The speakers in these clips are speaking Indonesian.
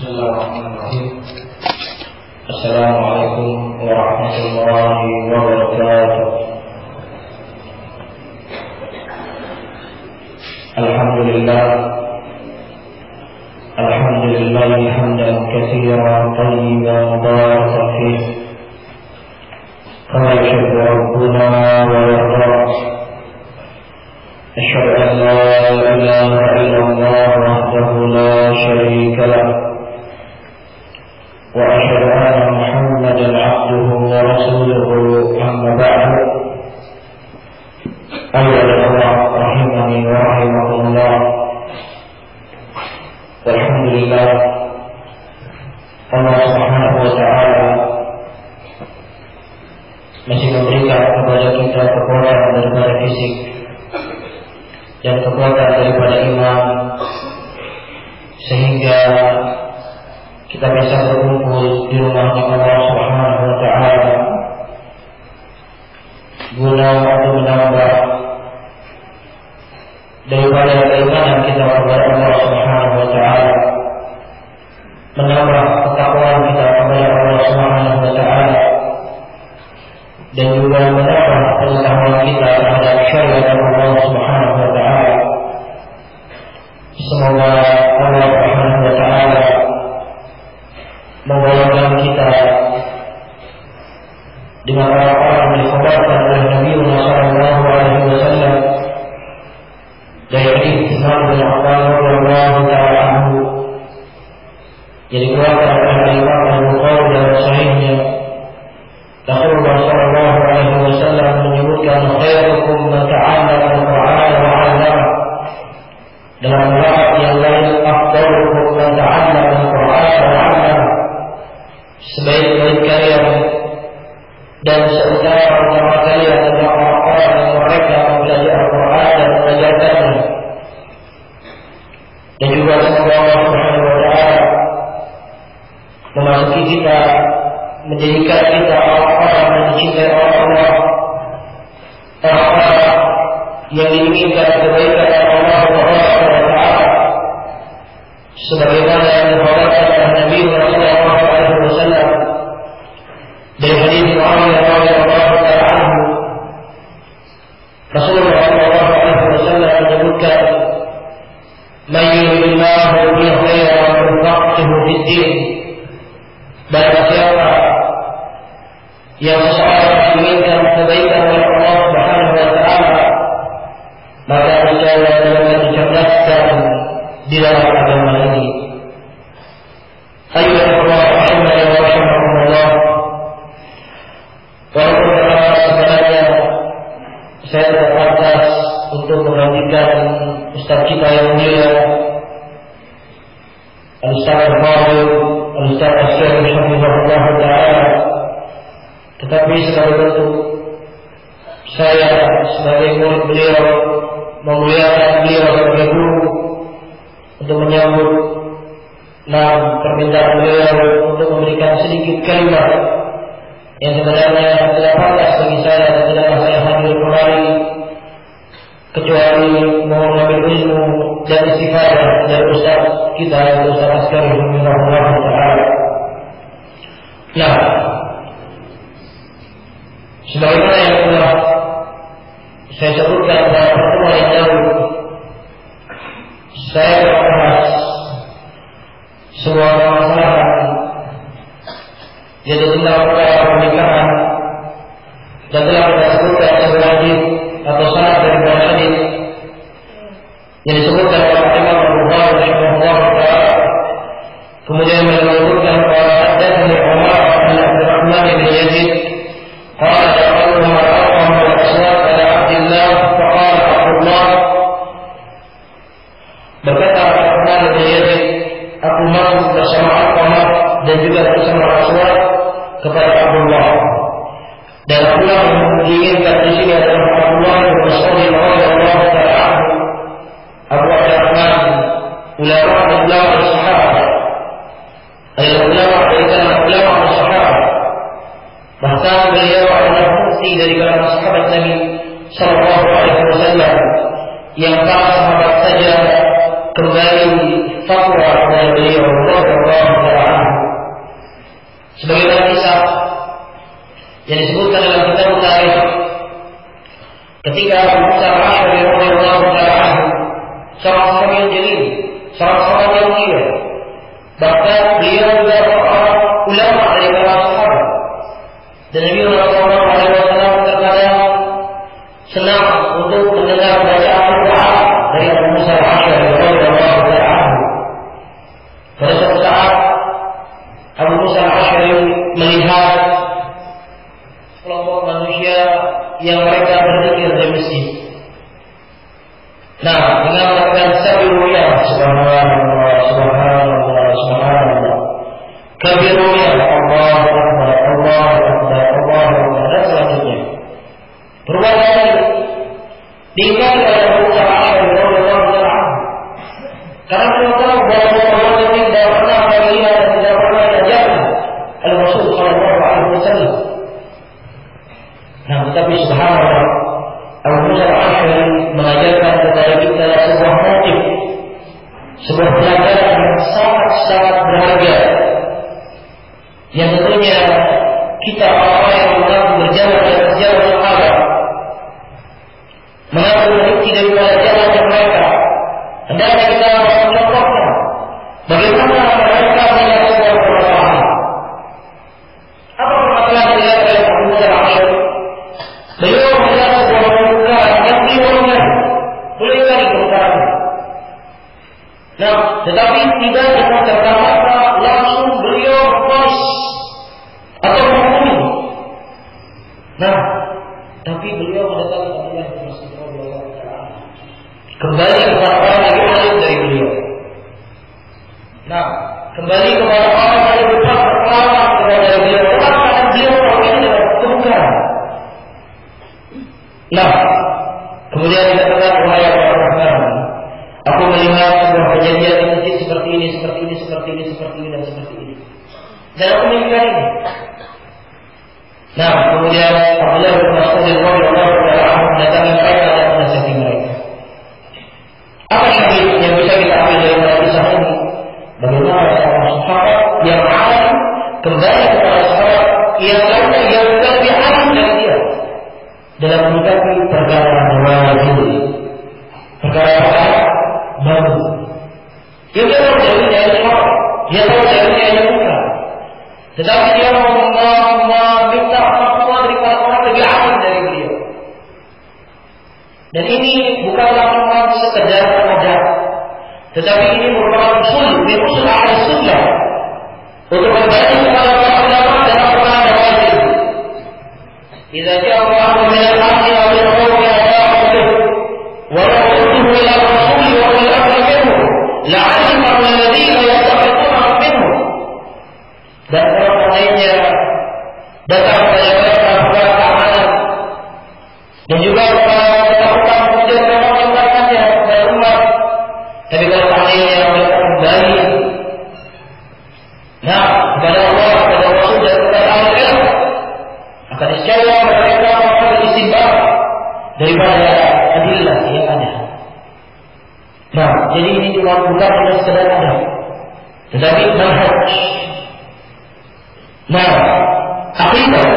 Bismillahirrahmanirrahim. Assalamualaikum warahmatullahi wabarakatuh. Alhamdulillah hamdan katsiran thayyiban mubarakan fihi kama yuhibbu rabbuna wa yarda. Asyhadu an la ilaha illallah wahdahu la syarika lah wa asyhadu anna Muhammadan 'abduhu wa rasuluhu amma ba'du. Ayyuhalladzina rahimani wa rahimakumullah. Alhamdulillah, Allah Subhanahu wa ta'ala masih memberikan kepada kita kekuatan daripada fisik dan kekuatan daripada iman, sehingga kita bisa berkumpul di rumahnya Allah Subhanahu wa ta'ala guna untuk menambah daripada keimanan kita kepada Allah Subhanahu wa ta'ala, menambah ketakwaan kita kepada Allah Subhanahu wa ta'ala, dan juga menambah pengetahuan kita terhadap syariat Allah Subhanahu wa ta'ala. Semoga Allah Subhanahu wa ta'ala membolehkan kita dengan orang-orang yang dikhabarkan oleh Nabi sallallahu alaihi wasallam dari hadis Umar bin Khattab radhiyallahu ta'ala anhu yang dikeluarkan oleh Imam Al-Bukhari dalam sahihnya. Rasulullah sallallahu alaihi wasallam menyebutkan khairukum man ta'allama al-Qur'an wa 'allama. Dalam riwayat yang lain, afdalukum man ta'allama al-Qur'an wa 'allama. Sebaik-baik kalian dan seutama kalian adalah orang-orang yang mereka mempelajari Al-Quran dan mengajarkannya. Dan juga semoga Allah Subhanahu wa ta'ala memasuki kita, menjadikan kita orang-orang yang dicintai oleh Allah, orang-orang yang diinginkan kebaikan Allah Subhanahu wa ta'ala, sebagaimana yang dikhabarkan oleh Nabi sallallahu alaihi wasallam dari hadis Muawiyah radhiyallahu ta'ala anhu. Rasulullah sallallahu alaihi wasallam menyebutkan, "Man yuridillahu bihi khairan yufaqihuhu fid-din." Barang siapa yang seseorang menginginkan kebaikan oleh Allah Subhanahu wa ta'ala, maka insya-Allah dia akan dicerdaskan di dalam agama ini. Ayyuhalladzina rahimani wa rahimakumullah. Walaupun sebenarnya saya tidak pantas untuk menggantikan Ustaz kita yang mulia, Al-Ustaz Al-Fadhil, Al-Ustaz Al-Syekh Hafizahullah Ta'ala, tetapi sebagai bentuk saya sebagai murid beliau memuliakan beliau sebagai guru untuk menyambut permintaan beliau untuk memberikan sedikit kalimat yang sebenarnya tidak pantas bagi saya dan tidaklah saya hadir kembali kecuali mau mengambil ilmu dan istifadah dari Ustaz kita, Ustaz Askari Hafizahullah Ta'ala. Nah, sebagaimana yang telah saya sebutkan pada pertemuan yang lalu, saya membahas sebuah masalah yaitu tentang perkara pernikahan, dan telah kita sebutkan sebuah hadis atau sanad dari hadis yang disebutkan oleh Imam Al-Bukhari rahimahullah ta'ala. Kemudian menyebutkan bahwa hadatsani Umar bin Abdurrahman bin Yazid qala yaqulu mar'atun min al-aswaq ala Abdillah faqala Abdullah, berkata Abdurrahman bin Yazid, aku masuk bersama Al-Qamar dan juga bersama Aswad kepada Abdullah, dan Abdullah menginginkan di sini adalah Abdullah bin Mas'ud radhiyallahu ta'ala anhu. Abu Abdurrahman ulama sahabat, adalah ulama dari kalangan ulama sahabat, bahkan beliau adalah mufti dari kalangan sahabat Nabi sallallahu alaihi wasallam yang para sahabat saja kembali fatwa dari beliau radhiyallahu ta'ala sebagaimana kisah yang disebutkan dalam kitab Tarikh ketika Abu Musa al-Asy'ari radhiyallahu ta'ala seorang sahabat yang jalil, seorang sahabat yang mulia, bahkan beliau juga seorang ulama dari para sahabat. Dan Nabi sallallahu alaihi wasallam terkadang senang untuk mendengar bacaan Al-Qur'an dari Abu Musa al-Asy'ari radhiyallahu ta'ala. Pada suatu saat Abu Musa al-Asy'ari melihat kelompok manusia yang mereka berzikir di masjid. Nah, dengan melakukan sabiru ya subhanallah, subhanallah, subhanallah. Kabiru ya Allahu akbar, Allahu akbar, Allahu akbar, dan selanjutnya. Perbuatan ini diingkari oleh Abu Musa al-Asy'ari radhiyallahu ta'ala. Karena beliau tahu bahwa perbuatan ini tidak pernah melihat dan tidak pernah diajarkan oleh Rasul sallallahu alaihi wasallam. Nah, tetapi subhanallah, Abu Musa al-Asy'ari mengajarkan kepada kita sebuah motif, sebuah pelajaran yang sangat-sangat berharga, yang tentunya kita orang yang mengaku berjalan dan berjalan sahabat, mengaku berhenti daripada jalan mereka, hendaknya kita mencontohnya bagaimana mereka melihat sebuah permasalahan. Apa permasalahan yang dilihat oleh Abu Musa al-Asy'ari? Beliau melihat sebuah permukaan yang beliau boleh cari kemukaannya. Nah, tetapi tidak dengan serta-merta langsung beliau berponis atau menghukumi. Nah, tapi beliau mendatangi Abdullah bin Mas'ud radhiyallahu ta'ala, kembali kepada orang yang alim dari beliau. Nah, kembali kepada orang yang lebih berpengalaman kepada beliau, karena beliau tahu ini adalah kebukaan. Nah, kemudian dikatakan wahai Abu Rahman, aku melihat sebuah kejadian di masjid seperti ini, seperti ini, seperti ini, seperti ini, dan seperti ini. Dan aku melihat ini. Nah, kemudian Abdullah bin Mas'ud radhiyallahu ta'ala mendatangi mereka dan menasihati mereka. Apa syahid yang bisa kita ambil dari kisah ini? Bagaimana seorang sahabat yang alim kembali kepada sahabat yang lainnya yang lebih alim dari dia dalam menyikapi perkara wajib, perkara baru. Dia tahu jadinya yang salah, dia tahu jadinya yang bukan. Tetapi dia meminta fatwa dari orang lebih alim dari beliau. Dan ini bukanlah cuma sekedar pengajar, tetapi ini merupakan usul ahli sunnah untuk kembali kepada para ulama dalam perkara wajib. Idza ja'a Allahu min al-haqqi aw al-hukmi ata'u bihi wa ra'aytuhu ila ar-rasuli wa ila al-amri minhu la'alima alladhina yastahiquna minhu. Dan orang lainnya datang dari mereka buat keamanan dan juga ketakutan kemudian mereka menyebarkannya kepada umat. Tapi kalau seandainya mereka kembali kepada Allah, kepada Rasul dan kepada al-ilm, maka niscaya mereka akan beristimbar daripada adillah yang ada. Nah, jadi ini cuma bukan hanya sekedar ada, tetapi manhaj. Nah, akidah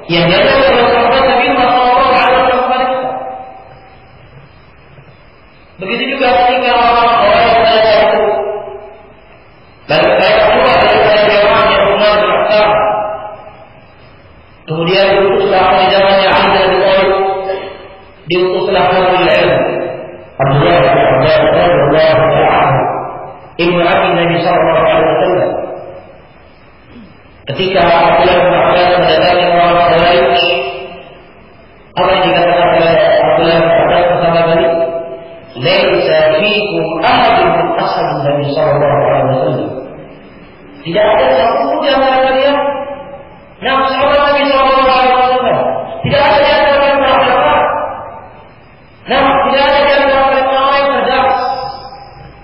yang diajarkan oleh sahabat Nabi sallallahu alaihi wasallam kepada kita. Begitu juga ketika orang yang berada itu lalu saya keluar daripada jamaahnya Umar bin Khattab, kemudian diutuslah di zamannya Ali bin Abi Thalib, diutuslah Ahlul Ilm Abdullah bin Abbas radhiyallahu ta'ala ibnu Abi Nabi sallallahu alaihi wasallam. Ketika Abdullah bin Abbas mendatangi orang Quraisy, apa yang dikatakan oleh Abdullah bin Abbas pertama kali? Laisa fiikum ahadun min ashabin Nabi sallallahu alaihi wasallam. Tidak ada satu di antara kalian sahabat Nabi sallallahu alaihi wasallam. Tidak ada di antara kalian sahabat. Tidak ada di antara kalian orang yang cerdas.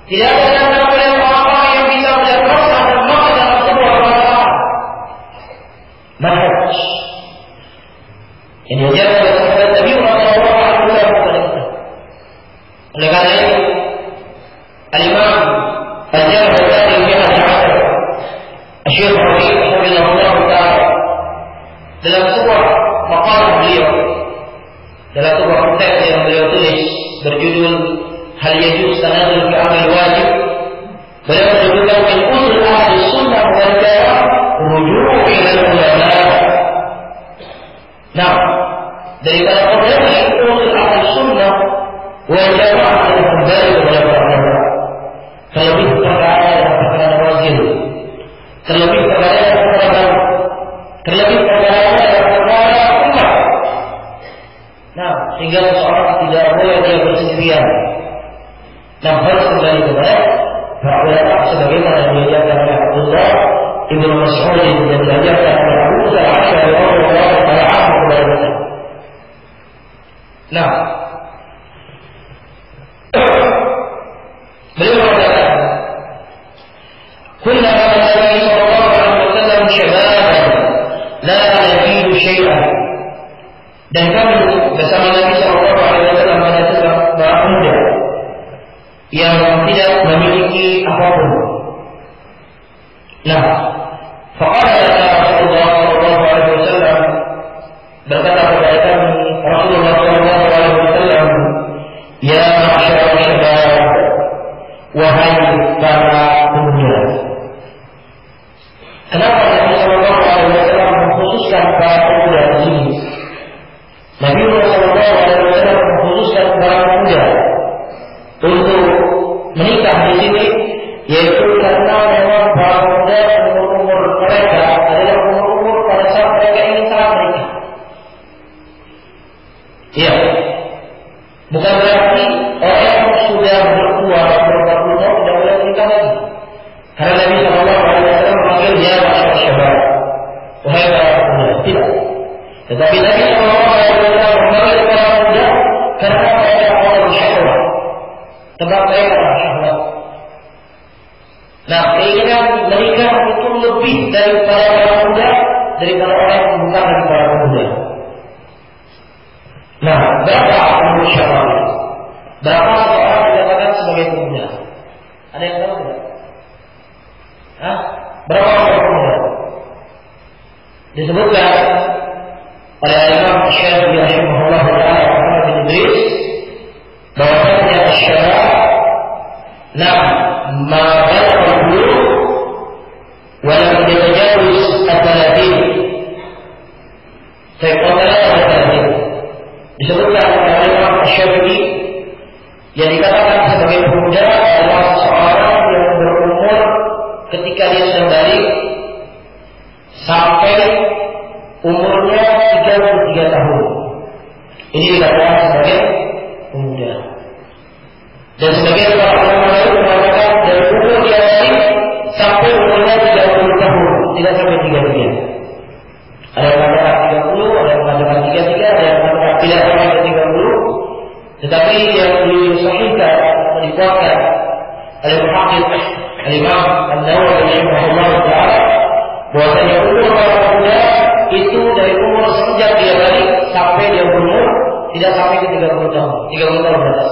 Tidak ada di antara kalian orang yang bisa menjelaskan dan makna dalam sebuah masalah. Manhaj yang diajarkan oleh sahabat Nabi sallallahu alaihi wasallam kepada kita. Oleh karena itu, Al-Imam Al-Jami' al-Thani fi Al-Asr. Syekh Rabi' rahimahullah ta'ala dalam sebuah maqal beliau, dalam sebuah teks yang beliau tulis berjudul Hal Yajuz Tanazul fi Amal Wajib, beliau menyebutkan min usul ahli sunnah wal jamaah rujuk ila ulama. Nah, daripada pondasi usul ahli sunnah wal jamaah adalah kembali kepada para ulama. Terlebih perkara yang berkaitan wajib, terlebih perkara yang berkaitan, terlebih perkara yang berkaitan umat. Nah, sehingga seseorang tidak boleh dia bersendirian. Nah, harus kembali kepada para ulama sebagaimana yang diajarkan oleh Abdullah Ibnu Mas'ud dan diajarkan oleh Abu Musa al-Asy'ari radhiyallahu ta'ala anhu kepada kita. Nah, beliau mengatakan, "Kunna ma'a Nabi sallallahu alaihi wasallam syababan la nafidu syai'an." Dan kami bersama Nabi sallallahu alaihi wasallam pada saat muda yang tidak memiliki apapun. Nah, faqala Rasulullah sallallahu alaihi wasallam, berkata kepada kami Rasulullah sallallahu alaihi wasallam, "Ya ma'syar syabab, wahai para pemuda." Kenapa Nabi sallallahu alaihi wasallam mengkhususkan para pemuda ini? Nabi sallallahu alaihi wasallam mengkhususkan para pemuda untuk menikah di sini, yaitu karena memang para pemuda umur mereka adalah umur pada saat mereka ingin saat menikah. Ya, bukan berarti orang yang sudah bertua berumur tidak boleh menikah lagi. Karena Nabi sallallahu alaihi wasallam memanggil dia masyarakat syabab, wahai para pemuda. Tidak. Tetapi Nabi sallallahu alaihi wasallam memanggil para pemuda karena mereka orang syahwat. Sebab mereka syahwat. Nah, keinginan menikah itu lebih daripada para pemuda, daripada orang yang bukan dari para pemuda. Nah, berapa umur syahwat? Berapa seorang dikatakan sebagai pemuda? Ada yang tahu tidak? Hah? Berapa umur pemuda? Disebutkan oleh Imam Syafi'i rahimahullah ta'ala Muhammad bin Idris bahwasanya syarah ma balagha al-bulugh wa lam yatajawaz al-30. Disebutkan oleh Imam Syafi'i yang dikatakan sebagai pemuda adalah seorang yang berumur ketika dia sedang balik sampai umurnya 33 tahun. Ini dikatakan sebagai pemuda. Dan sebagian para ulama lain mengatakan dari umur dia balik sampai umurnya 30 tahun, tidak sampai 33. Ada yang mengatakan 30, ada yang mengatakan 33, ada yang mengatakan tidak sampai 30. Tetapi yang disahihkan atau dikuatkan oleh Muhammad Al-Imam An-Nawawi rahimahullah ta'ala bahwasanya umur para pemuda itu dari umur sejak dia balik sampai dia berumur tidak sampai ke 30 tahun, 30 tahun atas.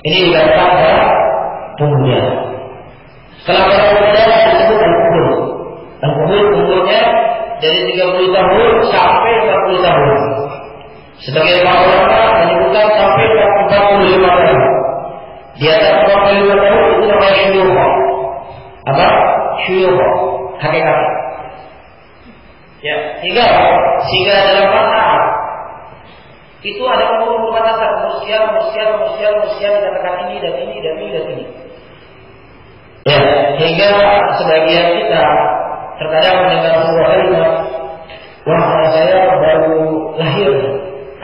Ini dikatakan para pemuda. Setelah para pemuda disebut al-qubul. Al-qubul umurnya dari 30 tahun sampai 40 tahun. Sebagai para ulama menyebutkan sampai 45 tahun. Di atas 45 tahun itu namanya syuyukh. Apa? Syuyukh, hakikat. Ya, sehingga dalam bahasa itu ada umur batasan, usia dikatakan ini dan ini dan ini dan ini. Ya, sehingga sebagian kita terkadang mendengar sebuah kalimat, wah anak saya baru lahir,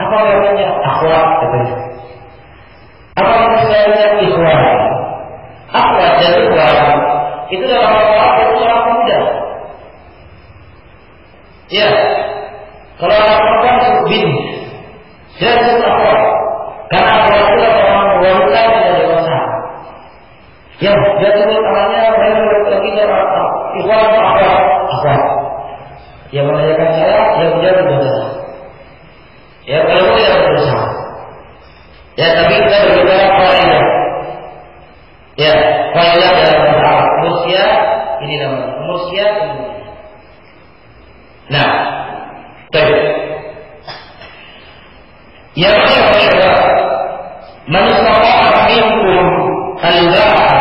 apa namanya? Akhwat katanya. Apa namanya? Ikhwan. Akhwat dan ikhwan itu dalam bahasa itu orang pemuda. Ya, kalau anak perempuan itu bin, dia disebut akhwat. Karena akhwat itu orang wanita yang tidak dewasa. Ya, dia sebut anaknya lagi orang ikhwan atau akhwat. Yang menanyakan saya, dia menjadi dosa. Ya, kalau tidak berdosa. Ya, tapi kita berbicara faidah. Ya, faidah dalam ini namanya umur sekian. Nah, baik. Yang kedua, man istata'a minkum al-ba'a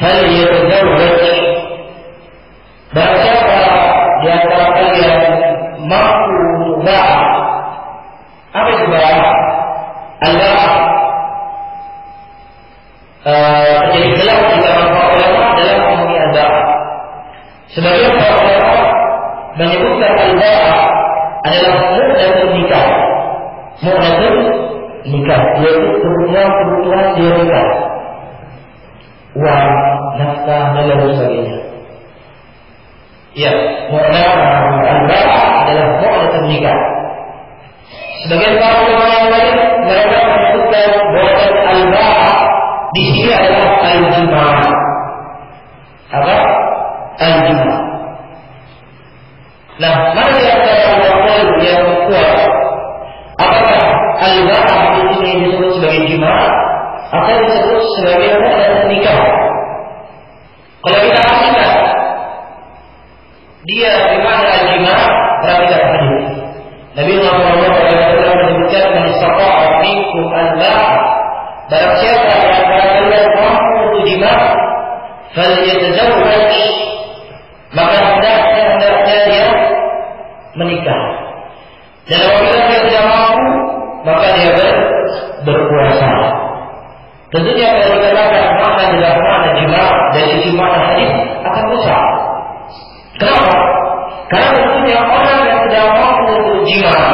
falyatazawwaj. Barang siapa di antara kalian mampu ba'a. Apa itu ba'a? Al-ba'a jadi jelas di dalam ulama dalam mengenai al-ba'a. Sebagian para ulama menyebutkan al-ba'a adalah mu'natul nikah. Mu'natul nikah yaitu kebutuhan dia nikah, uang, nafkah dan lain sebagainya. Ya, mu'natul al-ba'a adalah mu'natul nikah. Sebagian para ulama yang lain mereka menyebutkan bahwa al-ba'a di sini adalah al-jima'. Apa? Al-jima'. Nah, mana di antara ulama yang kuat? Apakah al-ba'a di sini disebut sebagai jima' atau disebut sebagai mu'natul nikah? Kalau kita artikan dia di mana al-jima', perhatikan hadis. Nabi Muhammad SAW menyebutkan man istata'a minkum al-ba'a. Barang siapa yang kalian mampu untuk jima', falyatazawwaj, maka hendaknya dia menikah. Dan apabila dia tidak mampu, maka dia berpuasa. Tentunya kalau dikatakan makna adalah makna jima' dari sisi makna hadis akan rusak. Kenapa? Karena tentunya orang yang tidak mampu untuk jima',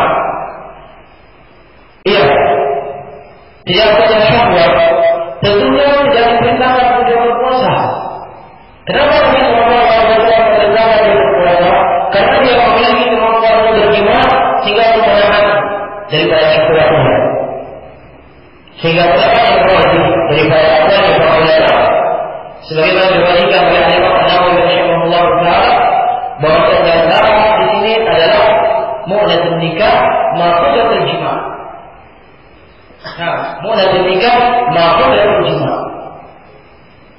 iya, tidak punya syahwat, tentunya tidak diperintahkan untuk berpuasa. Kenapa Nabi SAW memerintahkan dia berpuasa? Karena dia memiliki kemampuan untuk berjima' sehingga menahan daripada syahwatnya. Sehingga menahan yang wajib daripada apa yang berpuasa. Sebagaimana dibandingkan oleh Imam Nawawi rahimahullah taala bahwa terdapat di sini adalah mu'natul nikah maqudatul jima'. Nah, mu'natul nikah maqudatul jima'.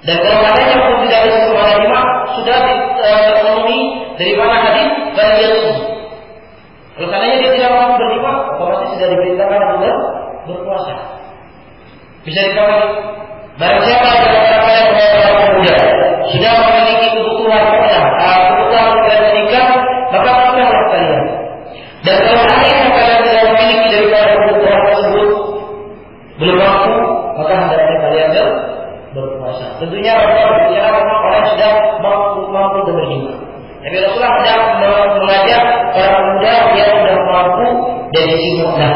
Dan kalau katanya pun tidak ada sesuatu jima' sudah terpenuhi dari mana hadis dan yasum. Kalau katanya dia tidak mau berjima', otomatis sudah diperintahkan untuk berpuasa. Bisa dipahami? Barang siapa yang mengatakan orang pemuda sudah memiliki kebutuhan kebutuhan nikah, maka menikahlah kalian. Dan kalau seandainya kalian tidak memiliki daripada kebutuhan tersebut belum mampu, maka hendaknya kalian berpuasa. Tentunya bicara tentang orang yang sudah mampu untuk berjima'. Nabi Rasulullah sedang mengajak para pemuda yang sudah mampu dari sisi mu'nah.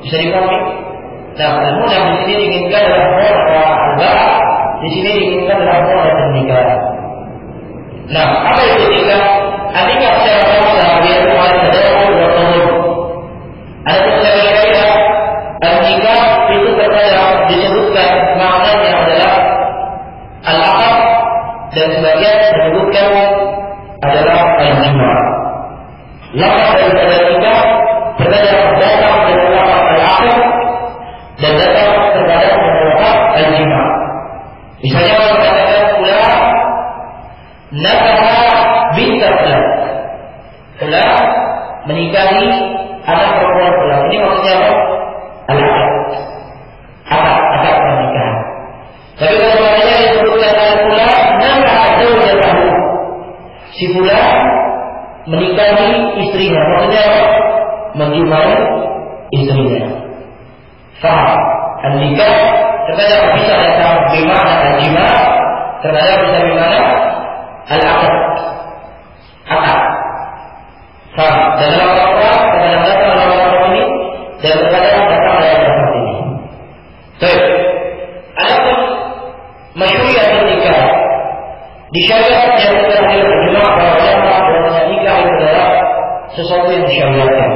Bisa dipahami? Nah, al-mu'nah di sini diinginkan adalah al-ba'a, di sini diinginkan adalah mu'natul nikah. Nah, apa itu nikah? Nikah secara bahasa yaitu al-tadawwur wa tawwur. Ada secara kaidah al-nikah itu terkadang disebutkan maknanya adalah al-aqd dan sebagian disebutkan adalah al-jima'. Lafaz daripada nikah terkadang datang dari lafaz al-aqd dan datang terkadang dari lafaz al-jima'. Misalnya kalau katakan fulan nakaha binta fulan, fulan menikahi anak perempuan fulan. Ini maksudnya apa? Al-aqd, akad pernikahan. Tapi kalau katanya disebutkan al-fulan nakaha zawjatahu, si fulan menikahi istrinya, maksudnya apa? Menjimai istrinya. Faham? Al-nikah terkadang bisa datang bimana al-jima', terkadang bisa bimana al-aqd, akad. Faham? Dan dalam Al-Quran terkadang datang dalam Al-Quran ini dan terkadang datang dalam Al-Quran ini. Baik. Adapun masyru'iyatun nikah di syariat yang telah diperjuangkan para ulama bahwa nikah itu adalah sesuatu yang disyariatkan.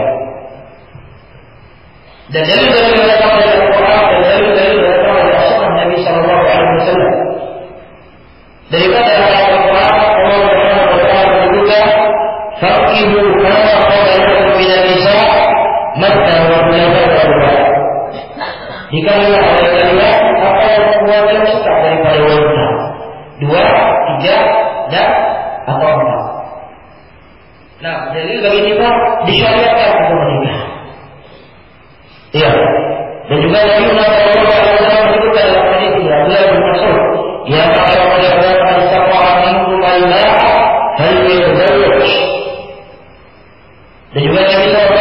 Dan dalil-dalil yang datang dari Al-Quran dan dalil-dalil yang datang dari As-Sunnah Nabi Sallallahu Alaihi Wasallam. Daripada Al-Quran, Allah Subhanahu Wa Taala menyebutkan, "Faqihu ma qala lakum min an-nisa, matna wa thulatha wa ruba'." Jika oleh kalian apa yang membuat kalian suka daripada wanita, 2, 3, dan atau 4. Nah, jadi bagi kita disyariatkan untuk menikah. Iya. Dan juga Nabi Muhammad SAW menyebutkan dalam hadis ini, Abdullah bin Mas'ud, ya masyaallah qad istaqa'a minkum al-ma'a fal yatazawwaj. Dan juga Nabi SAW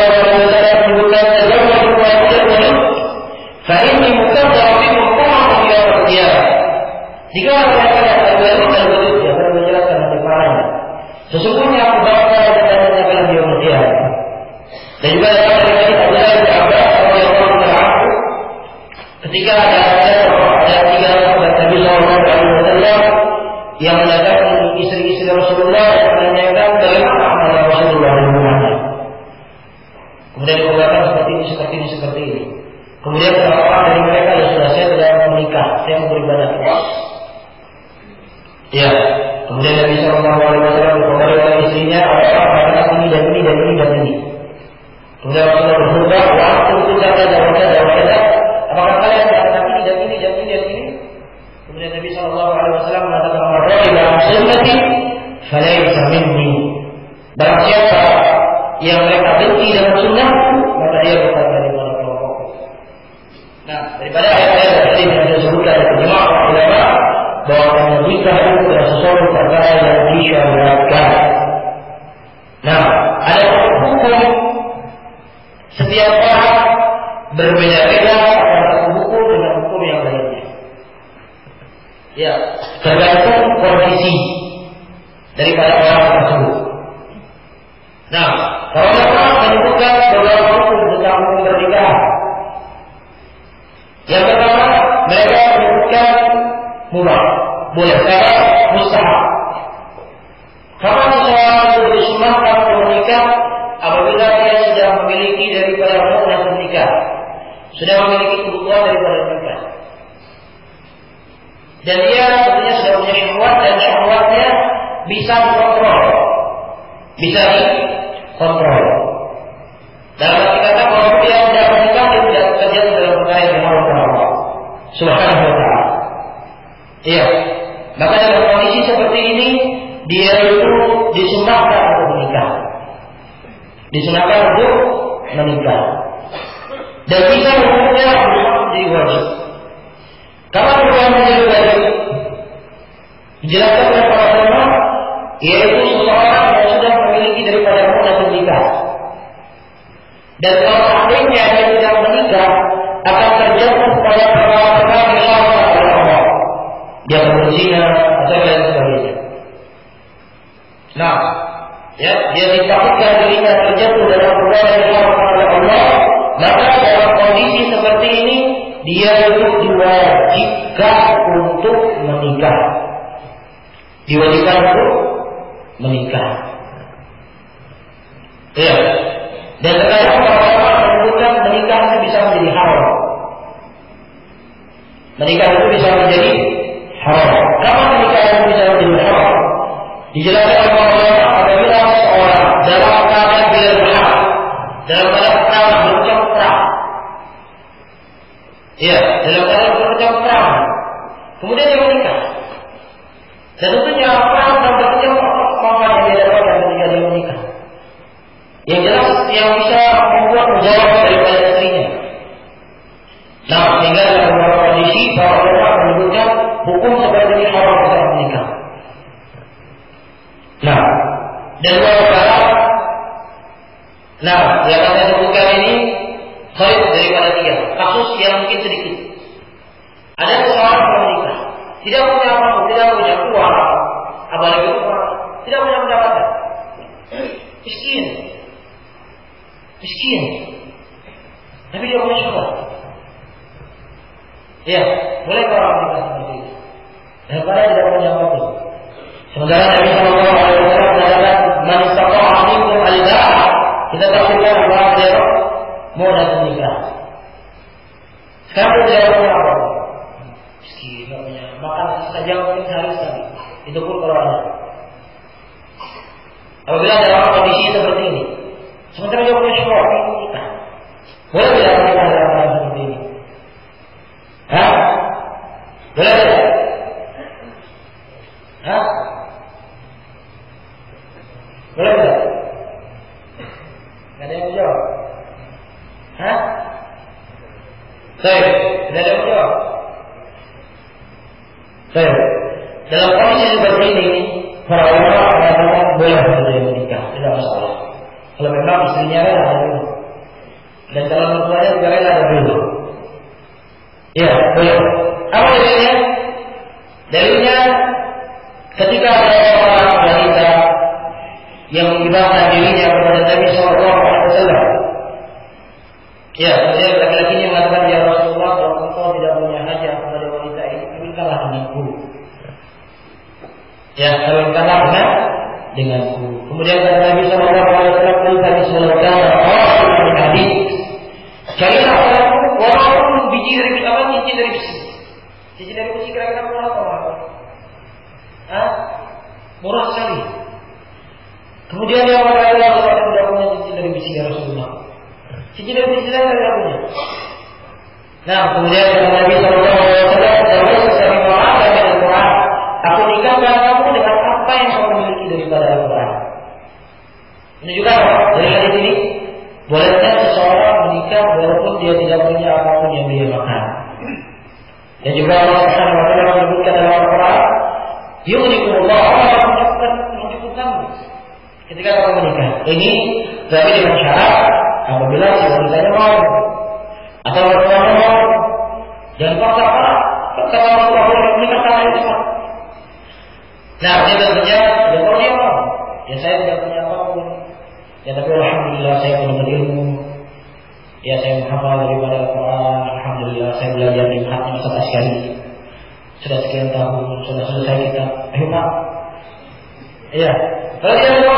menyebutkan tazawwaju wa tazawwaju fa inni mukadzdzab bikum qawlan yaumil qiyamah. Jika mereka tazawwaj dan wujud, ya akan menjelaskan nanti parahnya. Sesungguhnya aku bakal datangnya pada yaumil qiyamah. Dan juga dalam hadis Abdullah bin Abbas radhiyallahu anhu, ketika ada 3 sahabat Nabi SAW yang mendatangi istri-istri Rasulullah dan menanyakan bagaimana amal Rasulullah dan umatnya. Kemudian dikatakan seperti ini. Kemudian salah orang dari mereka, ya sudah, saya tidak menikah, saya mau beribadah keras. Ya, kemudian Nabi SAW kembali oleh istrinya, apakah ini dan ini dan ini dan ini. Kemudian Rasulullah berkhutbah, wah itu saja. Apakah kalian mengatakan ini dan ini dan ini dan ini? Kemudian Nabi SAW mengatakan, "Marra'ila sunnati, falaysa minni." Barang siapa yang mereka benci dengan sunnahku, maka dia bukan dari para kelompok. Nah, daripada ayat-ayat tadi yang disebutkan oleh jemaah ulama bahwa menikah itu adalah sesuatu perkara yang disyariatkan. Nah, ada hukum setiap orang berbeda-beda antara hukum dengan hukum yang lainnya. Ya, tergantung kondisi daripada orang tersebut. Nah, kalau orang menyebutkan beberapa hukum tentang hukum pernikahan, yang pertama mereka menyebutkan mubah, boleh, karena mustahab. Kapan seseorang itu disunahkan untuk menikah? Apabila dia sudah memiliki daripada mudah menikah, sudah memiliki kebutuhan daripada menikah, dan dia tentunya sudah punya syahwat dan syahwatnya bisa dikontrol, dalam arti kata kalau dia tidak menikah, dia tidak bekerja dalam perkara yang diharamkan Allah Subhanahu wa Ta'ala. Iya, maka dalam kondisi seperti ini dia itu disunahkan untuk menikah. Dan bisa hukumnya menjadi wajib. Kapan hukumnya menjadi wajib? Dijelaskan oleh para ulama, yaitu seseorang yang sudah memiliki daripada mudah menikah. Dan kalau seandainya dia tidak menikah, akan terjatuh pada perkara-perkara yang diharamkan oleh Allah. Dia berzina atau lain sebagainya. Nah, ya, dia ditakutkan dirinya terjatuh dalam perkara yang diharamkan oleh Allah, maka dalam kondisi seperti ini dia itu diwajibkan untuk menikah. Ya. Dan sekarang orang-orang menyebutkan menikah itu bisa menjadi haram. Kapan menikah itu bisa menjadi haram? Dijelaskan oleh Allah apabila seorang dalam keadaan bila berhak, dalam keadaan berucap terang. Ya, dalam keadaan berucap terang. Kemudian dia menikah. Dan tentunya perang dan berucap apa yang dia dapatkan ketika dia menikah. Yang jelas yang bisa membuat menjawab daripada istrinya. Nah, sehingga dalam beberapa kondisi para ulama menyebutkan hukum seperti ini haram saat menikah. Nah, dan dua perkara. Nah, yang saya sebutkan ini khair daripada 3 kasus yang mungkin sedikit. Ada seorang yang menikah, tidak punya apa-apa, tidak punya uang, apalagi uang, tidak punya pendapatan, miskin, tapi dia punya syahwat. Ya, boleh orang menikah seperti itu. Daripada tidak punya apa-apa. Sementara Nabi Sallallahu Alaihi Wasallam mengatakan, "Man istata'a minkum al-ba'a." Kita tafsirkan bahwa dia mau dan menikah. Sekarang dia tidak punya apa? Miskin, tidak punya makan saja mungkin sehari sekali. Itu pun kalau ada. Apabila dalam kondisi seperti ini, sementara dia punya syahwat, menikah. Boleh tidak menikah dalam keadaan seperti ini? Boleh tidak? Hah? Boleh tidak? Nggak ada yang jawab? Hah? Baik, tidak ada yang jawab? Baik, dalam kondisi seperti ini, para ulama mengatakan boleh untuk dia menikah, tidak masalah. Kalau memang istrinya rela ada dulu, dan calon mertuanya juga rela ada dulu. Ya, boleh. Apa dalilnya? Dalilnya ketika ada seorang wanita yang mengibarkan dirinya kepada Nabi SAW. Ya, kemudian laki-laki yang mengatakan, ya Rasulullah, kalau engkau tidak punya hajat kepada wanita ini, kawinkanlah denganku. Ya, kawinkanlah denganku. Kemudian kata Nabi SAW, tadi semoga orang yang hadis, carilah walaupun biji dari apa, cincin dari besi. Cincin dari besi kira-kira murah atau mahal? Murah sekali. Kemudian dia mengatakan, kalau tidak punya cincin dari besi ya Rasulullah. Cincin dari besi saya tidak punya. Nah, kemudian kata Nabi SAW, saya mengatakan dengan Al-Quran, aku nikahkan kamu dengan apa yang kamu miliki daripada Al-Quran. Ini juga dari hadis ini, bolehnya seseorang menikah walaupun dia tidak punya apapun yang dia makan. Dan juga Allah Subhanahu wa taala menyebutkan dalam Al-Quran, yughnikumullah, Allah akan mencukupkanmu ketika kamu menikah. Ini berarti dengan syarat apabila si wanitanya mau atau orangnya mau, jangan paksa. Kalau orang tua menikah sama itu. Nah, dia tentunya ya kalau dia mau, ya saya tidak punya apapun. Ya tapi alhamdulillah saya punya ilmu. Ya saya menghafal daripada Al-Quran. Alhamdulillah saya belajar di Mahatma Ustaz Asyari. Sudah sekian tahun, sudah selesai kita. Ayo Pak. Iya. Kalau dia mau,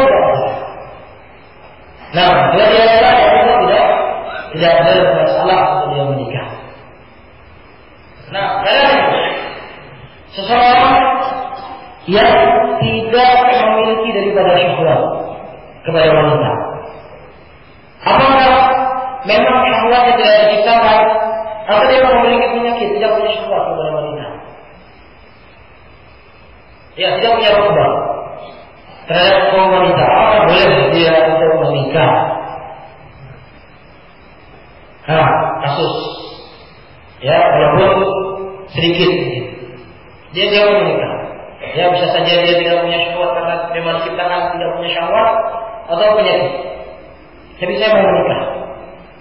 nah, kalau dia tidak ada masalah untuk dia menikah. Nah, seseorang yang tidak memiliki daripada syahwat kepada wanita, apakah memang syahwatnya tidak diciptakan atau dia memiliki penyakit tidak punya syahwat kepada wanita? Ya, tidak punya rukbah terhadap kaum wanita, apakah boleh dia untuk menikah? Kasus ya, walaupun sedikit dia jauh menikah. Ya, bisa saja dia tidak punya syahwat karena memang diciptakan tidak punya syahwat atau penyakit. Tapi saya mau menikah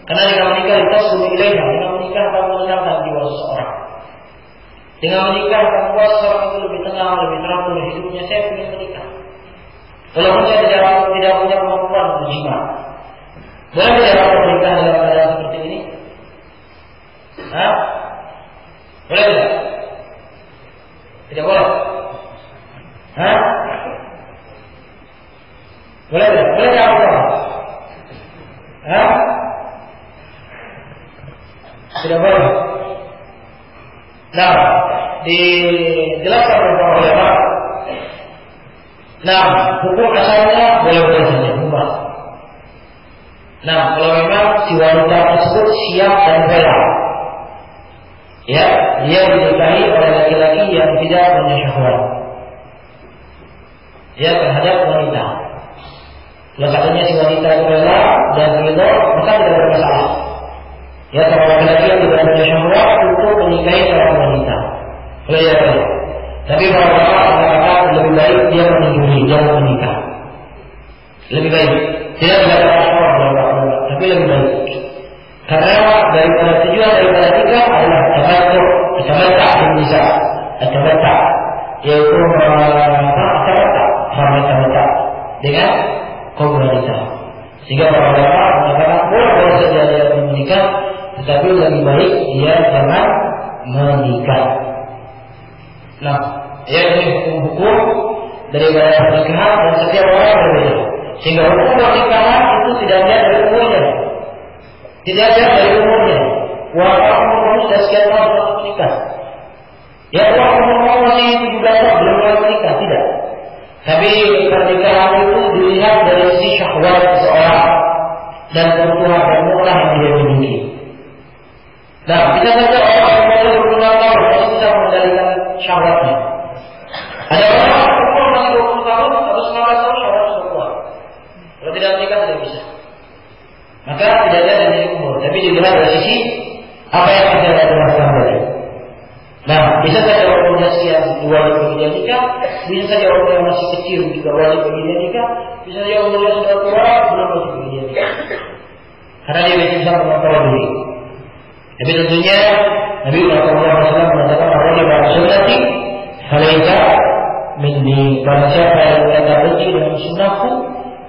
karena dengan menikah kita sudah ilaiha. Dengan menikah akan menenangkan jiwa seseorang. Dengan menikah akan membuat seseorang itu lebih tenang, lebih teratur hidupnya. Saya ingin menikah walaupun saya tidak punya kemampuan untuk jima. Boleh tidak menikah dalam keadaan seperti ini? Boleh tidak? Tidak boleh? Boleh tidak? Boleh tidak? Tidak boleh. Nah, dijelaskan oleh para ulama. Nah, hukum asalnya boleh-boleh saja, mubah. Nah, kalau memang si wanita tersebut siap dan rela, ya, dia dinikahi oleh laki-laki yang tidak punya syahwat, ya, terhadap wanita. Kalau satunya si wanita itu rela dan ridho, maka tidak bermasalah. Ya, kalau laki-laki yang tidak punya syahwat untuk menikahi seorang wanita, boleh ya, boleh. Tapi para ulama mengatakan lebih baik dia menjuri, jangan menikah. Lebih baik. Tidak dilakukan syahwat, tapi lebih baik. Karena daripada tujuan daripada nikah adalah tamattu' bisa, tamattu', yaitu tamattu' dengan kaum wanita. Sehingga para ulama mengatakan boleh saja dia menikah, tetapi lebih baik dia jangan menikah. Nah, ini hukum daripada pernikahan dan setiap orang berbeda. Sehingga hukum pernikahan itu tidak ada dari umurnya. Tidak ada dari umurnya. Walaupun umur sudah sekian tahun untuk menikah. Ya, walaupun umur masih 17 tahun belum menikah, tidak. Tapi pernikahan itu dilihat dari sisi syahwat seseorang dan kebutuhan dan mutlak yang dia miliki. Nah, bisa saja orang yang umur 26 tahun masih bisa mengendalikan syahwatnya. Ada orang umur masih 20 tahun atau 19 tahun harus berkeluar. Kalau tidak menikah tidak bisa. Maka tidak ada dari umur, tapi dilihat dari sisi apa yang kita lakukan tadi. Nah, bisa saja orang muda yang wajib bagi dia nikah, bisa saja orang yang masih kecil juga wajib bagi dia nikah, bisa saja orang yang sudah tua belum wajib bagi dia nikah. Karena dia bisa mengetahui. Tapi tentunya Nabi Muhammad SAW mengatakan bahwa dia bersunnati halaika minni, barang siapa yang mereka benci dengan sunnahku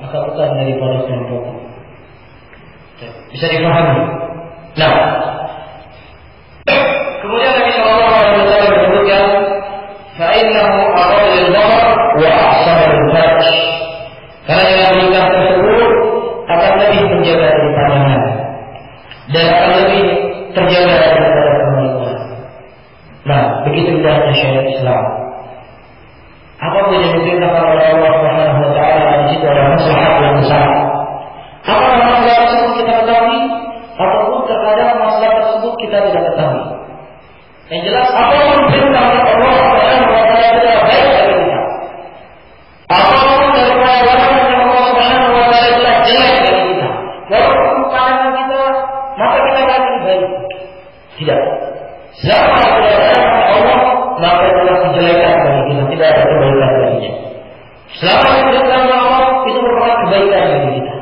maka bukan daripada kelompokku. Bisa dipahami. Nah, kemudian Nabi SAW menyebutkan fa'innahu aqallul dhahr wa ahsanul farj. Karena yang menikah tersebut akan lebih menjaga dari pandangan dan akan lebih terjaga daripada kemaluan. Nah, begitu indahnya syariat Islam. Apapun yang diperintahkan oleh Allah Subhanahu wa taala di situ adalah maslahat yang besar. Apakah masalah tersebut kita ketahui ataupun terkadang masalah tersebut kita tidak ketahui. Yang jelas apapun perintah Allah Subhanahu wa taala adalah baik bagi kita. Apapun dari larangan yang Allah Subhanahu wa taala adalah jelek bagi kita. Walaupun pandangan kita maka kita akan baik. Tidak. Selama ada Allah maka adalah kejelekan bagi kita, tidak ada kebaikan baginya. Selama perintah Allah itu merupakan kebaikan bagi kita.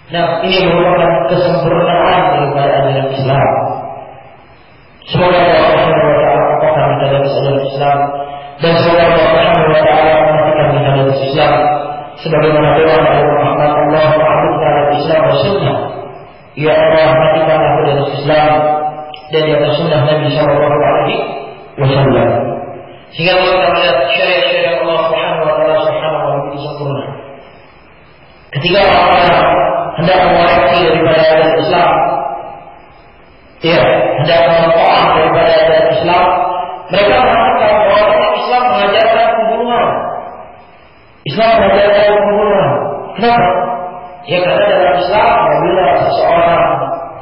Nah, ini merupakan kesempurnaan daripada ajaran Islam. Semoga Allah Subhanahu wa taala apakah kita dalam ajaran Islam dan semoga Allah Subhanahu wa taala mematikan kita dalam Islam sebagaimana doa dari Muhammad Allah Ta'ala Islam wa sunnah. Ya Allah, matikan aku dalam Islam dan di atas sunnah Nabi sallallahu alaihi wasallam. Sehingga kita melihat syariat Allah Subhanahu wa taala begitu sempurna. Ketika orang hendak mengoreksi daripada ajaran Islam, hendak menolak daripada ajaran Islam, mereka mengatakan bahwa Islam mengajarkan pembunuhan. Islam mengajarkan pembunuhan. Kenapa? Ya karena dalam Islam apabila seseorang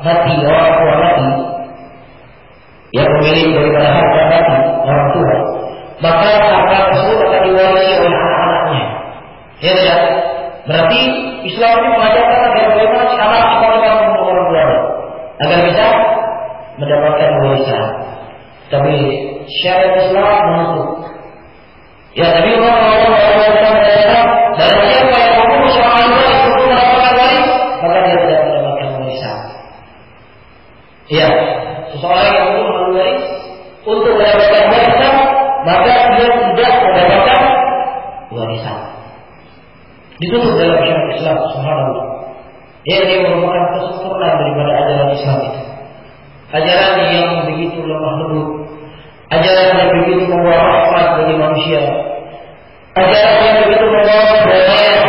mati, orang tua mati, yang pemilik daripada harta mati, orang tua, maka harta tersebut akan diwarisi oleh anak-anaknya. Ya tidak? Berarti Islam ini mengajarkan agar bagaimana si anak sekolah membunuh orang tua agar bisa mendapatkan warisan. Tapi syariat Islam menuntut. Ya, Nabi Muhammad SAW mengatakan, barang siapa yang membunuh seorang tua untuk mendapatkan waris, maka dia tidak mendapatkan warisan. Ya, seseorang yang membunuh waris untuk mendapatkan warisan, maka dia tidak mendapatkan warisan. Ditutup dalam syariat Islam, subhanallah. Ini merupakan kesempurnaan daripada ajaran Islam itu. Ajaran yang begitu lemah lembut, ajaran yang begitu membawa rahmat bagi manusia, ajaran yang begitu membawa kedamaian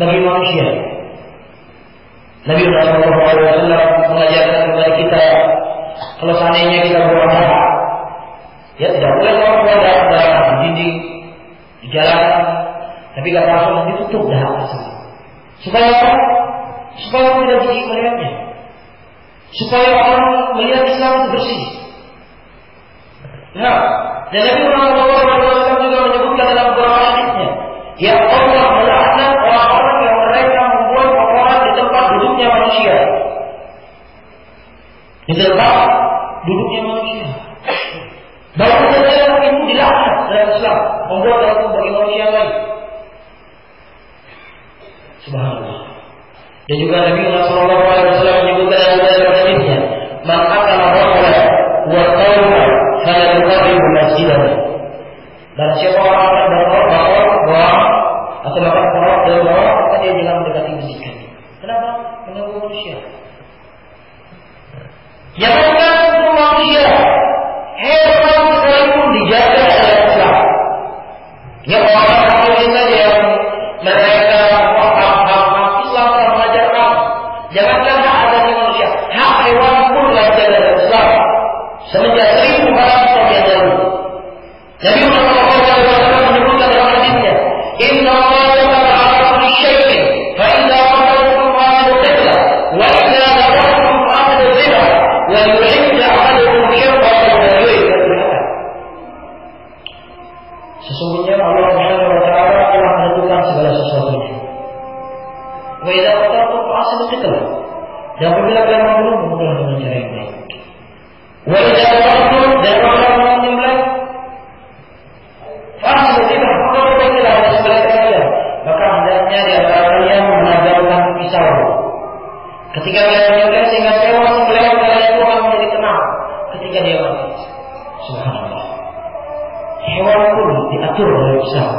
bagi manusia. Nabi Muhammad SAW mengajarkan kepada kita, kalau seandainya kita berdoa, ya tidak boleh orang berdoa di dinding, di jalan, tapi kalau langsung ditutup dah tersebut. Supaya apa? Supaya orang tidak jijik melihatnya. Supaya orang melihat Islam itu bersih. Nah, dan Nabi Muhammad SAW juga menyebutkan dalam beberapa hadisnya, ya Allah melaknat orang-orang yang mereka membuat kotoran di tempat duduknya manusia. Di tempat duduknya manusia. Baru saja itu dilaknat dalam Islam, membuat itu bagi manusia lain. Subhanallah. Dan juga Nabi Muhammad SAW menyebutkan dalam hadisnya, man akala raqala wa qawla fala yuqarribu masjidahu. Dan siapa orang akan berdoa atau makan korok dan berdoa, maka dia jangan mendekati masjid. Kenapa? Mengganggu manusia. Jangankan untuk manusia, hewan sekalipun dijaga oleh Islam. Ya orang-orang ini saja yang mereka jangankan hak asasi manusia, hak hewan pun dijaga dalam Islam. Semenjak 1000 tahun yang lalu, Nabi Muhammad SAW menyebutkan dalam hadisnya, Inna Allah ta'ala kulli syai'in, fa idza qadatum fa'adu qibla, wa idza nadartum fa'adu zina, wa yu'idda 'alakum syarqatan wa yu'idda. Sesungguhnya Allah Subhanahu wa taala telah menentukan segala sesuatunya. Wa idza qatatum fa'asilu qitla. Dan apabila kalian membunuh, bunuhlah dengan cara yang baik. Wa idza qatatum dan orang menyembelih fa'asilu qitla. Kalau baiklah sebelah kalian, maka hendaknya di antara kalian menajamkan pisau. Ketika kalian menyembelih sehingga hewan sembelihan kalian itu akan menjadi tenang ketika dia mati. Subhanallah. Hewan pun diatur oleh pisau.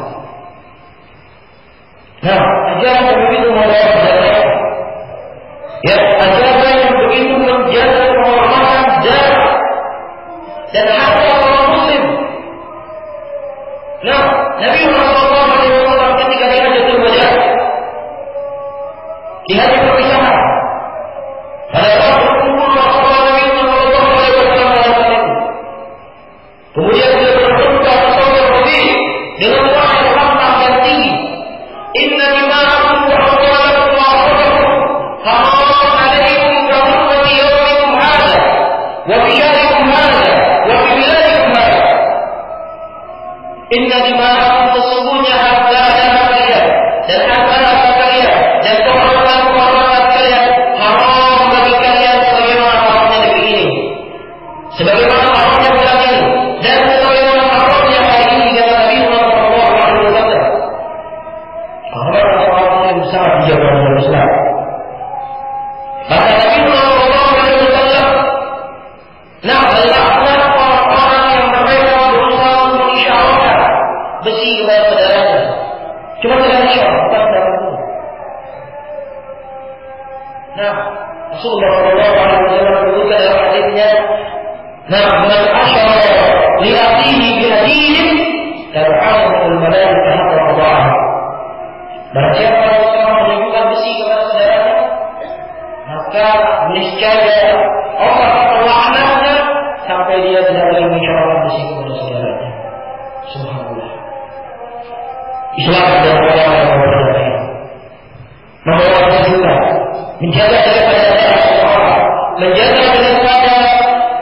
Nah, ajaran yang begitu mulia, ya, ajaran yang begitu menjaga kehormatan darah dan harta orang Muslim. Nah, Nabi Muhammad SAW ketika dia jatuh wajah di hari perpisahan, pada saat berkumpul bersama Nabi SAW, kemudian dia berdoa bersama berdiri dengan suara yang lantang dan tinggi. Inna dima'akum wa amwalakum wa anfusakum haramun 'alaikum ka hurmati yawmikum hadha wa fi shahrikum hadha wa fi biladikum hadha. Inna dima'akum, sesungguhnya harta kalian dan harta kalian dan kehormatan kalian haram bagi kalian sebagaimana haramnya negeri ini, sebagaimana haramnya bulan ini, dan sebagaimana haramnya hari ini, kata Nabi Muhammad SAW. Orang-orang yang sangat dijaga oleh Islam. Kata Nabi Muhammad SAW, nah, hendaklah orang-orang yang mereka berusaha mengisyaratkan besi kepada saudaranya. Cuma dengan isyarat, bukan dengan itu. Nah, Rasulullah SAW menyebutkan dalam hadisnya, nah, man asyara li akhihi bi hadidin ta'amu al-malaikah wa Allah. Barang siapa yang menunjukkan besi kepada saudaranya, maka niscaya Allah melaknatnya sampai dia tidak lagi mengisyaratkan besi kepada saudaranya. Subhanallah. Islam adalah agama yang berbeda. Membawa juga menjaga daripada darah seseorang, menjaga daripada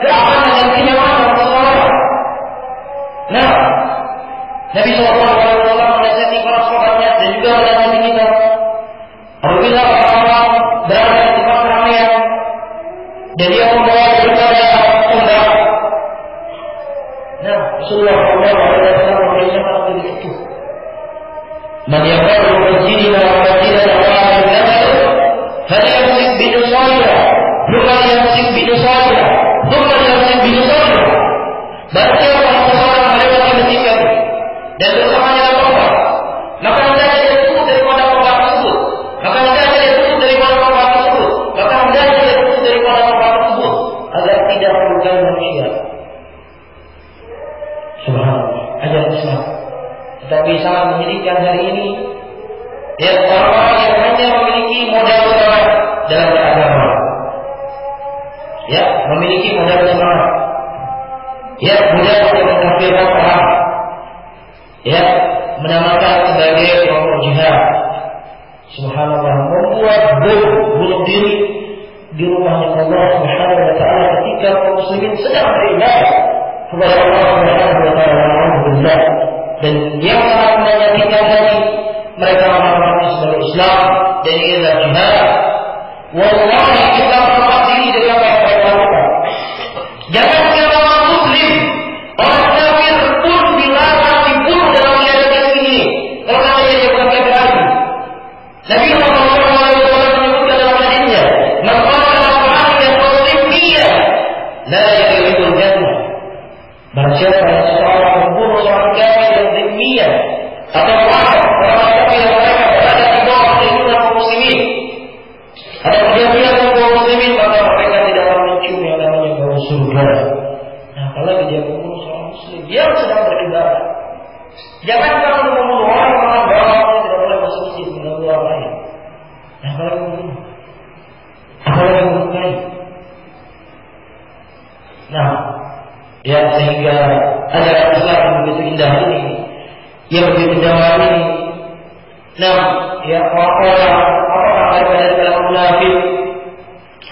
keamanan dan kenyamanan seseorang. Nah, Nabi SAW menasihati para sahabatnya dan juga menasihati kita. Apabila orang-orang berada di tempat keramaian dan dia membawa daripada undangan, nah, Rasulullah SAW mengisyaratkan diri itu. Man yaqulu masjidina wa masjidana wa al-masjid falyamsik bi nusayra, thumma yamsik bi nusayra, thumma yamsik bi nusayra. Barang siapa seseorang melewati masjid kami dan bersamanya tombak, maka hendaknya dia tutup daripada tombak tersebut, maka hendaknya dia tutup daripada tombak tersebut, maka hendaknya dia tutup daripada tombak tersebut agar tidak merugikan manusia. Subhanallah, ajaran Islam. Tetapi sangat menyedihkan hari ini, ya, orang-orang yang hanya memiliki modal dalam beragama, ya, memiliki modal semangat, ya, modal untuk mengkafirkan orang, ya, menamakan sebagai kelompok jihad. Subhanallah, membuat bom bunuh diri di rumahnya Allah Subhanahu wa taala ketika kaum muslimin sedang beribadah kepada Allah Subhanahu wa taala. Alhamdulillah. Dan yang sangat menyakitkan lagi, mereka menamakannya sebagai Islam dan ini adalah jihad. Wallahi, kita merawat diri dari apa yang mereka lakukan. Jangan kira orang Muslim, orang kafir pun dilarang dibunuh dalam wilayah ini. Kalau katanya dia bukan kafir lagi. Nabi Muhammad SAW menyebutkan dalam hadisnya, "Man qala al-Qur'an qawliya la yaqulul jannah." Barang siapa yang seorang membunuh seorang kafir yang zimmiyah atau orang kafir yang mereka berada di bawah perlindungan kaum muslimin atau perjanjian kaum muslimin, maka mereka tidak akan mencium yang namanya bau surga. Nah, apalagi dia membunuh seorang muslim yang sedang beribadah. Jangan kalau membunuh orang bahwa tidak boleh masuk masjid mengganggu orang lain. Nah, apalagi membunuh, apalagi melukai. Nah, ya, sehingga ada Islam yang begitu indah ini, yang begitu damai ini. Nah, ya, orang-orang apakah daripada kalangan munafik,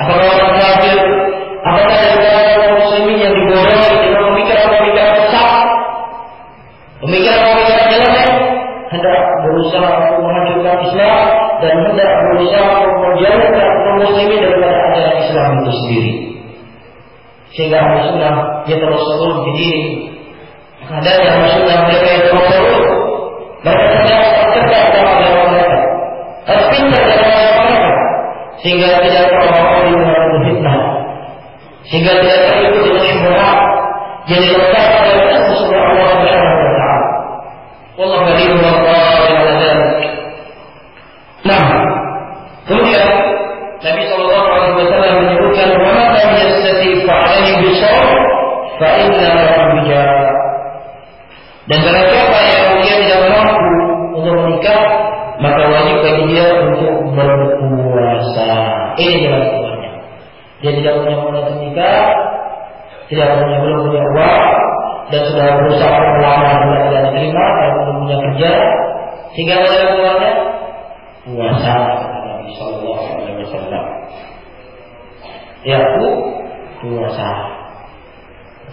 apakah orang kafir, apakah daripada kaum muslimin yang dibodohi dengan pemikiran-pemikiran sesat, pemikiran hendak berusaha untuk menghancurkan Islam dan hendak berusaha untuk menjauhkan kaum muslimin daripada ajaran Islam itu sendiri. Sehingga Ahlus Sunnah yatarassalun fi din. Ada yang Ahlus Sunnah mereka yatarassalun. Mereka tidak terdekat dalam agama mereka. Harus pintar dalam agama mereka. Sehingga tidak terlalu dengan fitnah. Sehingga tidak terikut dengan syubhat. Jadi lekat pada musuh Allah Subhanahu wa taala. Wallahu a'lam bishawab. Nah, kemudian Nabi sallallahu alaihi wasallam menyebutkan wa man lam yastati fa'alaihi bisawm fa inna lahu bijaa. Dan barang siapa yang dia tidak mampu untuk menikah, maka wajib bagi dia untuk berpuasa. Ini jalan keluarnya. Dia tidak punya modal untuk nikah, belum punya uang, dan sudah berusaha melamar tidak diterima, dan belum punya kerja, sehingga jalan keluarnya puasa. Nabi Sallallahu Alaihi Wasallam. Ya, puasa.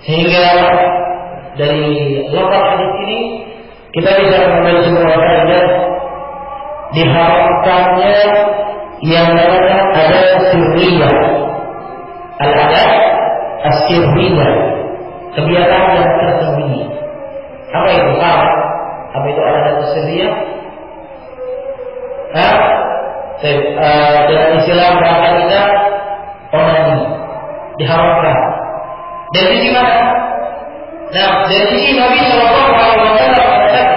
Sehingga dari lafaz hadis ini kita bisa mengambil sebuah faedah diharamkannya yang namanya ada sirriyah. Al-adat as-sirriyah, kebiasaan yang tersembunyi. Apa itu? Apa itu adat as-sirriyah? Dengan istilah bahasa kita onani diharamkan. Dari sisi mana? Nah, dari sisi Nabi Sallallahu Alaihi Wasallam mengatakan,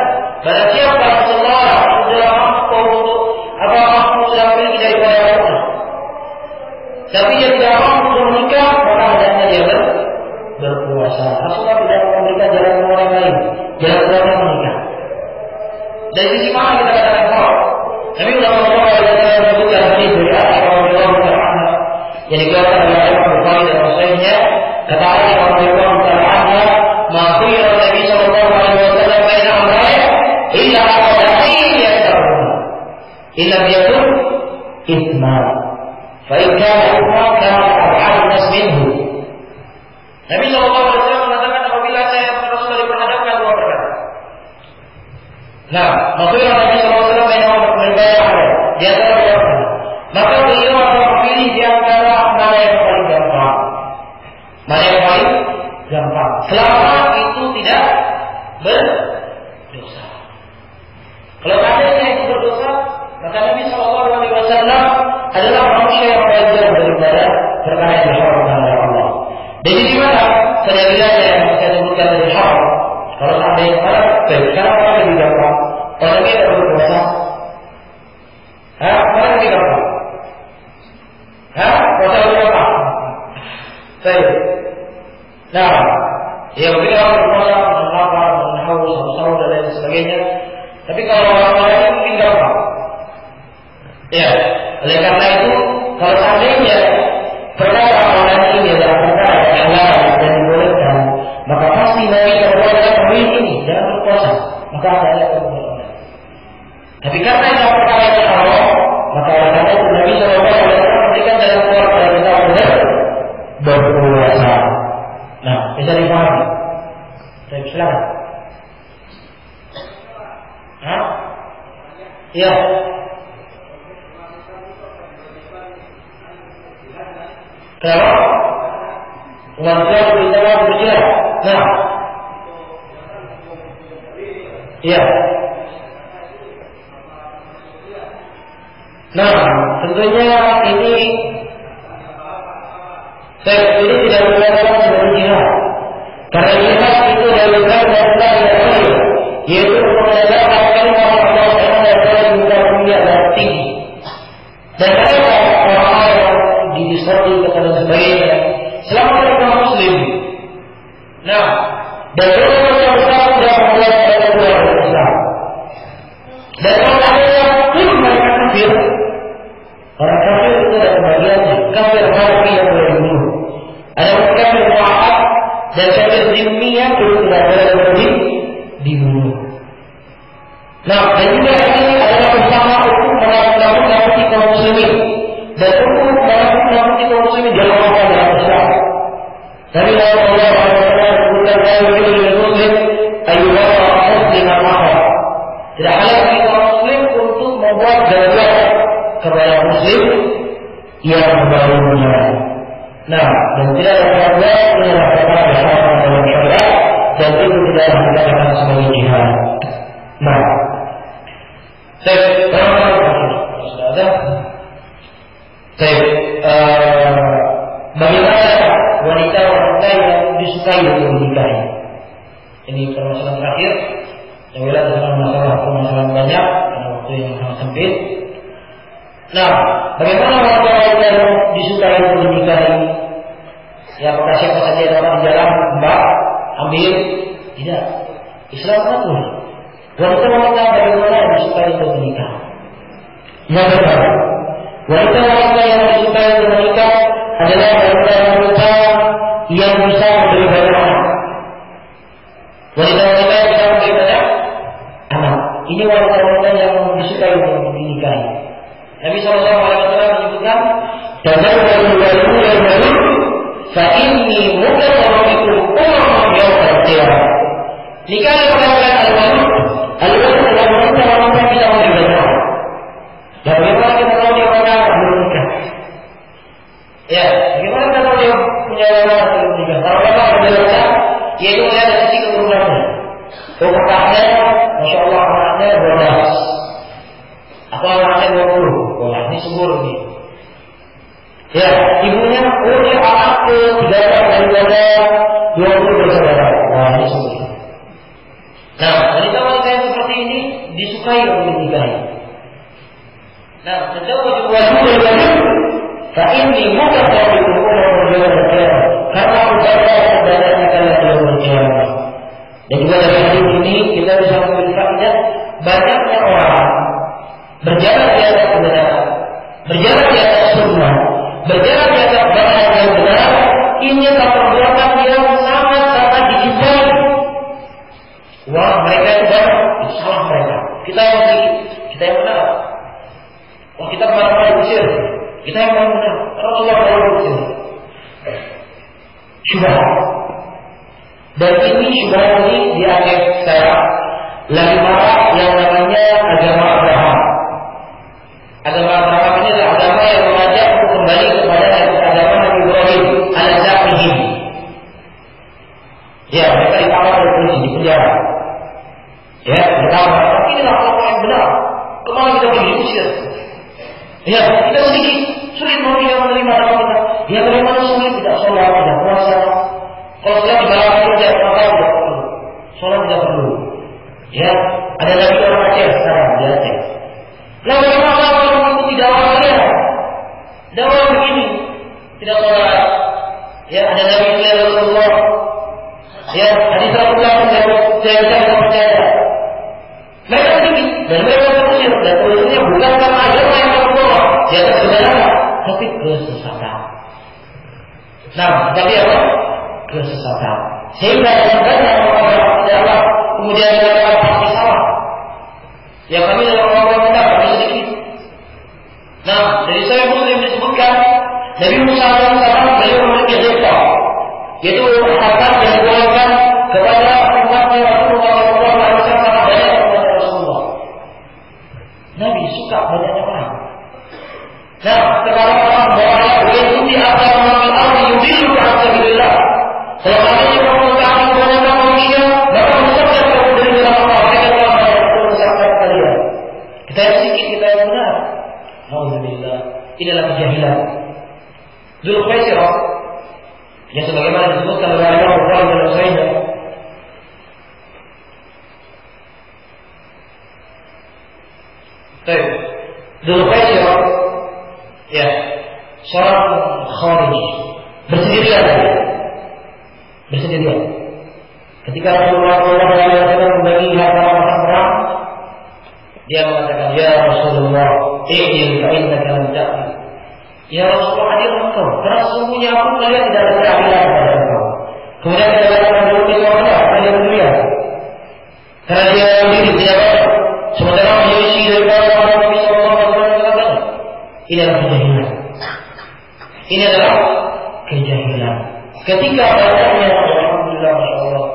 barang siapa seseorang sudah mampu untuk mampu sudah memiliki daripada wanita, tapi dia tidak mampu untuk menikah, maka hendaknya dia berpuasa. Rasulullah tidak memberikan jalan keluar yang lain, jalan keluar menikah. Dari sisi mana kita katakan haram? Nabi Sallallahu Alaihi Wasallam menyebutkan hadis dari Aisyah radhiyallahu anha yang dikeluarkan oleh Imam Bukhari dan Muslimnya, kata Aisyah radhiyallahu anha, "Ma khuyira Nabi sallallahu alaihi wasallam baina amrayn illa qadahin yasarun. Illa yakun ithman. Fa in kana ithman kana ab'ad nas minhu." Nabi sallallahu alaihi wasallam mengatakan apabila saya Rasulullah diperhadapkan dua perkara. Nah, ma khuyira Nabi sallallahu alaihi wasallam baina amrayn di antara dua perkara. Maka beliau akan memilih di antara mana yang paling gampang. Mana yang paling gampang, selama itu tidak berdosa. Kalau seandainya itu berdosa, maka Nabi Sallallahu Alaihi Wasallam adalah manusia yang belajar daripada perkara yang diharamkan oleh Allah. Jadi di mana sebenarnya yang saya sebutkan dari haram? Kalau seandainya sekarang mana lebih gampang? Kalau Nabi tidak berdosa, mana lebih gampang? Dosa lebih gampang. Baik. Nah, ya mungkin orang berpuasa, melapar, haus, sahur dan lain sebagainya. Tapi kalau orang lain mungkin gampang. Ya, oleh karena itu, kalau seandainya perkara orang ini adalah perkara yang halal dan dibolehkan, maka pasti Nabi Sallallahu Alaihi Wasallam ini jangan berpuasa. Maka ada berpuasa. Tapi karena itu perkara yang haram, maka oleh karena itu Nabi Sallallahu Alaihi Wasallam memberikan jalan keluar pada kita berpuasa. Nah, bisa dipahami. Baik, silakan. Iya. Kenapa? Umat Islam berbicara berjihad. Nah. Iya. Nah, tentunya ini tidak berkaitan dengan jihad. Karena jihad itu dari Allah yaitu menegakkan kalimat Allah Subhanahu wa taala juga mulia dan tinggi. Dan mereka orang-orang yang didiskoti dan sebagainya, selama mereka Muslim. Nah, dan mereka yang besar sudah membuat mereka keluar dari Islam. Dan kalau ada yang pun mereka kafir, orang kafir itu ada kebagiannya. Kafir harfi yang boleh dibunuh. Ada kafir mu'ahad dan kafir zimmi yang tidak boleh dibunuh. Tidak halal bagi orang muslim untuk membuat gangguan kepada muslim yang membangunnya. Nah, dan tidak ada gangguan adalah perkara besar dalam syariat dan itu tidak dikatakan sebagai jihad. Nah, bagaimana wanita-wanita yang disukai untuk menikahi? Ini permasalahan terakhir. Yang wilayah dengan masalah banyak karena waktu yang sangat sempit. Nah, bagaimana wanita-wanita yang disukai untuk menikahi? Ya, apakah siapa saja yang orang di jalan, mbak, ambil? Tidak. Islam atur. Wanita-wanita bagaimana yang disukai untuk menikah? Yang pertama, wanita-wanita yang disukai untuk menikah adalah wanita-wanita yang bisa memberi banyak anak. Wanita-wanita yang bisa memberi banyak anak. Ini wanita-wanita yang disukai untuk dinikahi. Nabi SAW menyebutkan, "Tazawwaju al-ulama fa inni mutawaffiqu umam yawm al-qiyamah." Nikahi perkataan al-walad adalah wanita-wanita yang bisa memberi banyak anak. Dan bagaimana kita tahu dia belum nikah? Ya, bagaimana kita tahu dia punya anak belum nikah? Kalau memang menjelaskan, yaitu melihat dari sisi keturunannya. Kakaknya, masya Allah anaknya 12, atau anaknya 20. Wah, ini subur nih. Ya, ibunya, dia anak ke-3 dan 20 bersaudara. Wah, ini subur. Nah, wanita-wanita yang seperti ini disukai untuk dinikahi. Nah, tazawwaju al-walad fa inni mutawaffiqu umam yawm al-qiyamah. Karena ucapan sebenarnya kalau yawm al-qiyamah. Dan juga dari hadis ini kita bisa mengambil faedah banyaknya orang berjalan di atas kebenaran, berjalan di atas sunnah, berjalan di atas bahan yang benar. Ini adalah perbuatan yang sangat-sangat dicintai. Wah, mereka itu banyak, itu salah mereka. Kita yang sedikit, kita yang benar. Wah, kita kemana-mana diusir, kita yang benar. Rasulullah diusir. Syubhat. Dan ini syubhat ini dianggap saya lagi marah yang namanya agama Abraham. Agama Abraham ini adalah agama yang mengajak untuk kembali kepada agama Nabi Ibrahim al-Zahmihim. Ya, mereka ditangkap oleh polisi di penjara. Ya, ditangkap. Inilah agama yang benar. Kemana kita pergi diusir? Ya, kita sedikit sulit menerima agama kita. Ya, bagaimana sulit? Tidak sholat, tidak puasa. Kalau kita dibalas saja, maka tidak perlu. Sholat tidak perlu. Ya, ada lagi orang Aceh sekarang di Aceh. Lalu bagaimana kalau mengikuti dakwah kalian? Dakwah begini, tidak sholat. Ya, ada Nabi Rasulullah. Ya, hadis Rasulullah saya tidak percaya. Mereka sedikit dan mereka terusir dan terusirnya bukan karena agama yang tertolak di atas kebenaran, tapi kesesatan. Nah, tapi apa? Kesesatan. Sehingga sebenarnya orang adalah kemudian dikatakan pasti salah. Yang kami adalah orang kita kami sedikit. Nah, dari saya Muslim disebutkan Nabi Musa alaihissalam beliau memiliki hikmah, yaitu harta yang dibolehkan kepada umatnya Rasulullah SAW karena banyak umat Rasulullah. Nabi suka banyaknya orang. Nah, sekarang orang berharap mengikuti apa yang mengambil Allah yudilu an sabilillah. Kalau kami juga mengetahui kebanyakan manusia, maka menyesatkan kamu dari jalan Allah. Mereka telah menyesatkan kalian. Kita yang sedikit, kita yang benar. Alhamdulillah. Ini adalah kejahilan. Dzulkhuwaisirah, yang sebagaimana disebutkan oleh Imam Bukhari dalam Sahihnya. Baik, Dzulkhuwaisirah, ya, seorang Khawarij, bersendirian. Ketika Rasulullah SAW membagi harta rampasan perang, dia mengatakan, "Ya Rasulullah, i'dil fa innaka lam ta'dil." Ya Rasulullah, adil engkau, karena sesungguhnya aku melihat tidak ada keadilan pada engkau. Kemudian dia katakan dulu itu adalah adil dunia, karena dia sendiri tidak banyak, sementara menyelisih daripada Nabi SAW sangat banyak. Ini adalah kejahilan. Ini adalah kejahilan. Ketika banyaknya, alhamdulillah, masya Allah,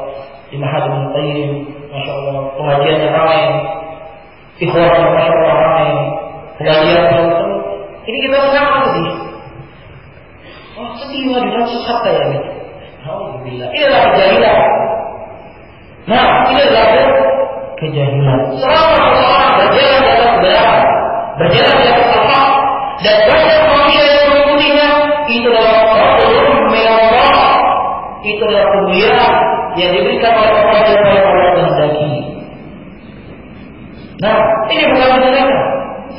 di Mahad Ibn Qayyim, masya Allah, pengajiannya ramai. Ikhwan yang masyaallah ramai pengajian teman-teman. Ini kita senang sedih. Oh sedih mah di dalam susah ya gitu. Alhamdulillah. Inilah kejahilan. Nah, ini adalah kejahilan. Selama seseorang berjalan di atas kebenaran, berjalan di atas al-haq, dan banyak manusia yang mengikutinya, itu adalah fadlun min Allah. Itu adalah kemuliaan yang diberikan oleh Allah yang Allah kehendaki. Nah, ini bukan menyenangkan.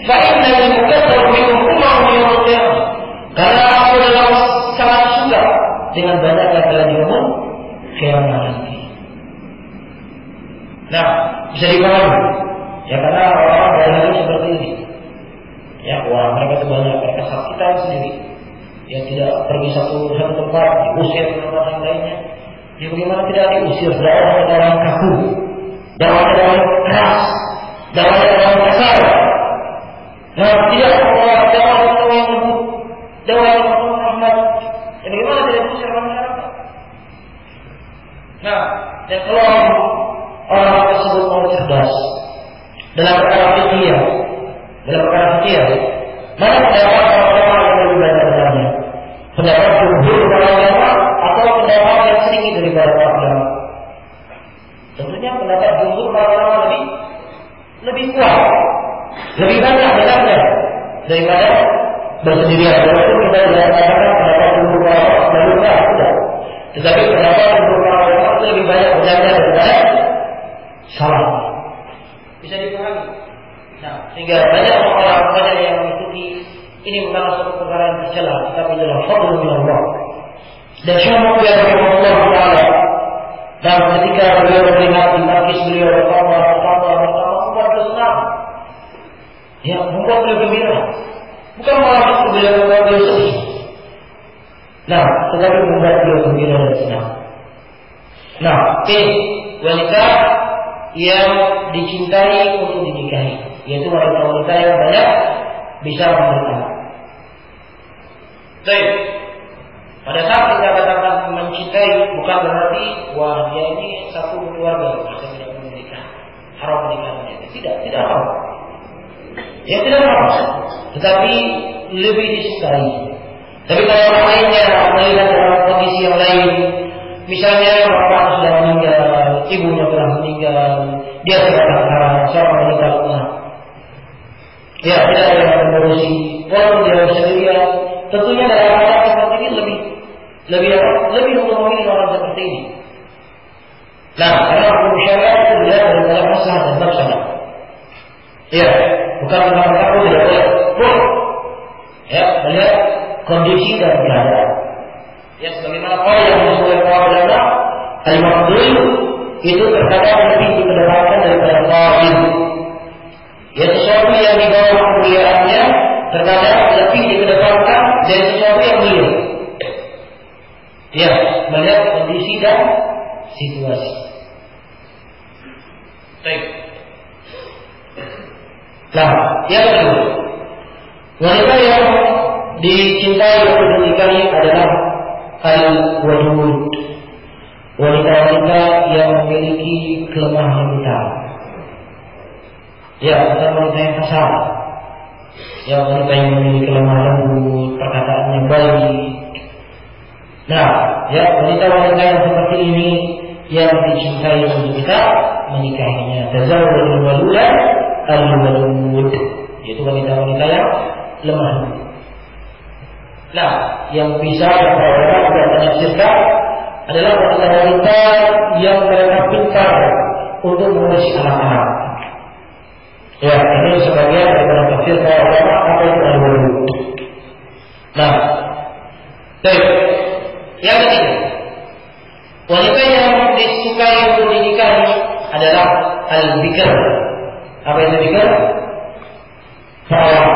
Fa'inna al-mukaththar minhum umam yawm al-qiyamah. Karena aku adalah sangat suka dengan banyak laki-laki umum kiamat nanti. Nah, bisa dipahami. Ya karena orang dari seperti ini. Ya, wah mereka itu banyak, mereka sakitan sendiri. Ya tidak pergi satu tempat, diusir ke tempat yang lainnya. Ya bagaimana tidak diusir? Dakwah orang kaku, dakwah orang keras, dakwah orang kasar. Nah, tidak dakwah yang lembut, dakwah yang rahmat. Ya bagaimana tidak diusir oleh masyarakat? Nah, dan kalau orang tersebut mau cerdas dalam perkara fikih, mana pendapat para ulama yang lebih banyak benarnya? Pendapat jumhur para ulama atau pendapat yang sedikit dari para ulama? Tentunya pendapat jumhur para ulama lebih kuat, lebih banyak benarnya daripada bersendirian. Walaupun kita sudah katakan pendapat jumhur para ulama sudah, tetapi pendapat jumhur para ulama itu lebih banyak benarnya daripada salah. Bisa dipahami? Nah, sehingga banyak orang yang mengikuti ini bukan suatu perkara yang tercela, tetapi adalah fadlun min Allah. Dan Syekh Muqbil rahimahullah taala, dan ketika beliau memperingati majlis beliau bertambah membuat beliau senang. Ya, membuat beliau gembira. Bukan malah beliau membuat beliau sedih. Nah, tetapi membuat beliau gembira dan senang. Nah, wanita yang dicintai untuk dinikahi, yaitu wanita-wanita yang banyak bisa menikah. Baik. Pada saat kita katakan mencintai bukan berarti wah dia ini satu keluarga, maka tidak menikah, haram menikahnya. Tidak haram. Ya tidak haram, tetapi lebih disukai. Tapi kalau orang lainnya melihat dalam kondisi yang lain, misalnya bapak sudah meninggal, ibunya telah meninggal, dia tidak haram, seorang wanita lemah. Ya tidak ada yang mengurusi, walaupun dia sendirian. Tentunya dalam keadaan seperti ini lebih untuk memilih orang seperti ini. Nah, karena hukum syariat itu dilihat dari dalam masalah dan mafsadah. Ya, bukan tentang aku tidak boleh. Ya, melihat kondisi dan keadaan. Ya, sebagaimana kalau yang sesuai keadaan, al-maqdul itu terkadang lebih dikedepankan daripada fadil. Ya, sesuatu yang di bawah kemuliaannya terkadang lebih dikedepankan dari sesuatu yang mulia. Ya, melihat kondisi dan situasi. Baik. Nah, yang kedua, wanita yang dicintai untuk dinikahi adalah al-wadud, wanita-wanita yang memiliki kelemahan mental. Ya, bukan wanita yang kasar. Ya, wanita yang memiliki kelemahan lembut, perkataan yang baik. Nah, ya, wanita-wanita yang seperti ini yang dicintai untuk kita menikahinya. Tazawwajul waluda al-walud, yaitu wanita-wanita yang lemah. Nah, yang bisa orang tidak menafsirkan adalah wanita-wanita yang mereka pintar untuk mengurus anak-anak. Ya, ini sebagian daripada tafsir para ulama apa itu al-walud. Nah, baik. Yang ketiga, wanita yang disukai untuk dinikahi adalah al-bikr. Apa itu bikr? Perawan.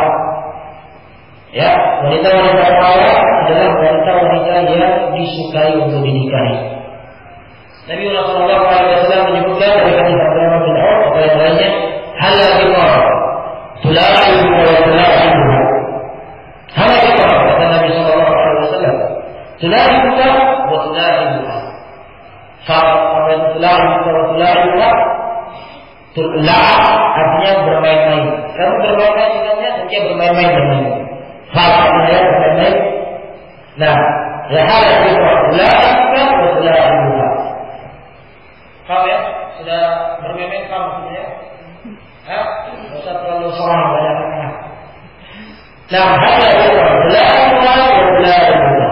Ya, wanita-wanita perawan adalah wanita-wanita yang disukai untuk dinikahi. Nabi Sallallahu Alaihi Wasallam menyebutkan dari hadis Abdurrahman bin Auf atau yang lainnya, hal bikr, tulaibu wa tulaibu. Hal bikr, kata Nabi Sallallahu Alaihi Wasallam, tulaibu wa tulaibu. Apa itu tulaibu wa tulaibu? Tulaibu, wanita yang disukai untuk dinikahi. Wanita yang disukai untuk dinikahi Tul'ab artinya bermain-main. Kamu bermain-main dengannya dan dia bermain-main dengannya. Faham ya bermain-main? Nah, ya hal yang tul'abkan wa tul'abuha. Paham ya? Sudah bermain-main paham maksudnya? Hah? Tidak usah terlalu seorang banyak-banyak. Nah, hal yang tul'abuha wa tul'abuha.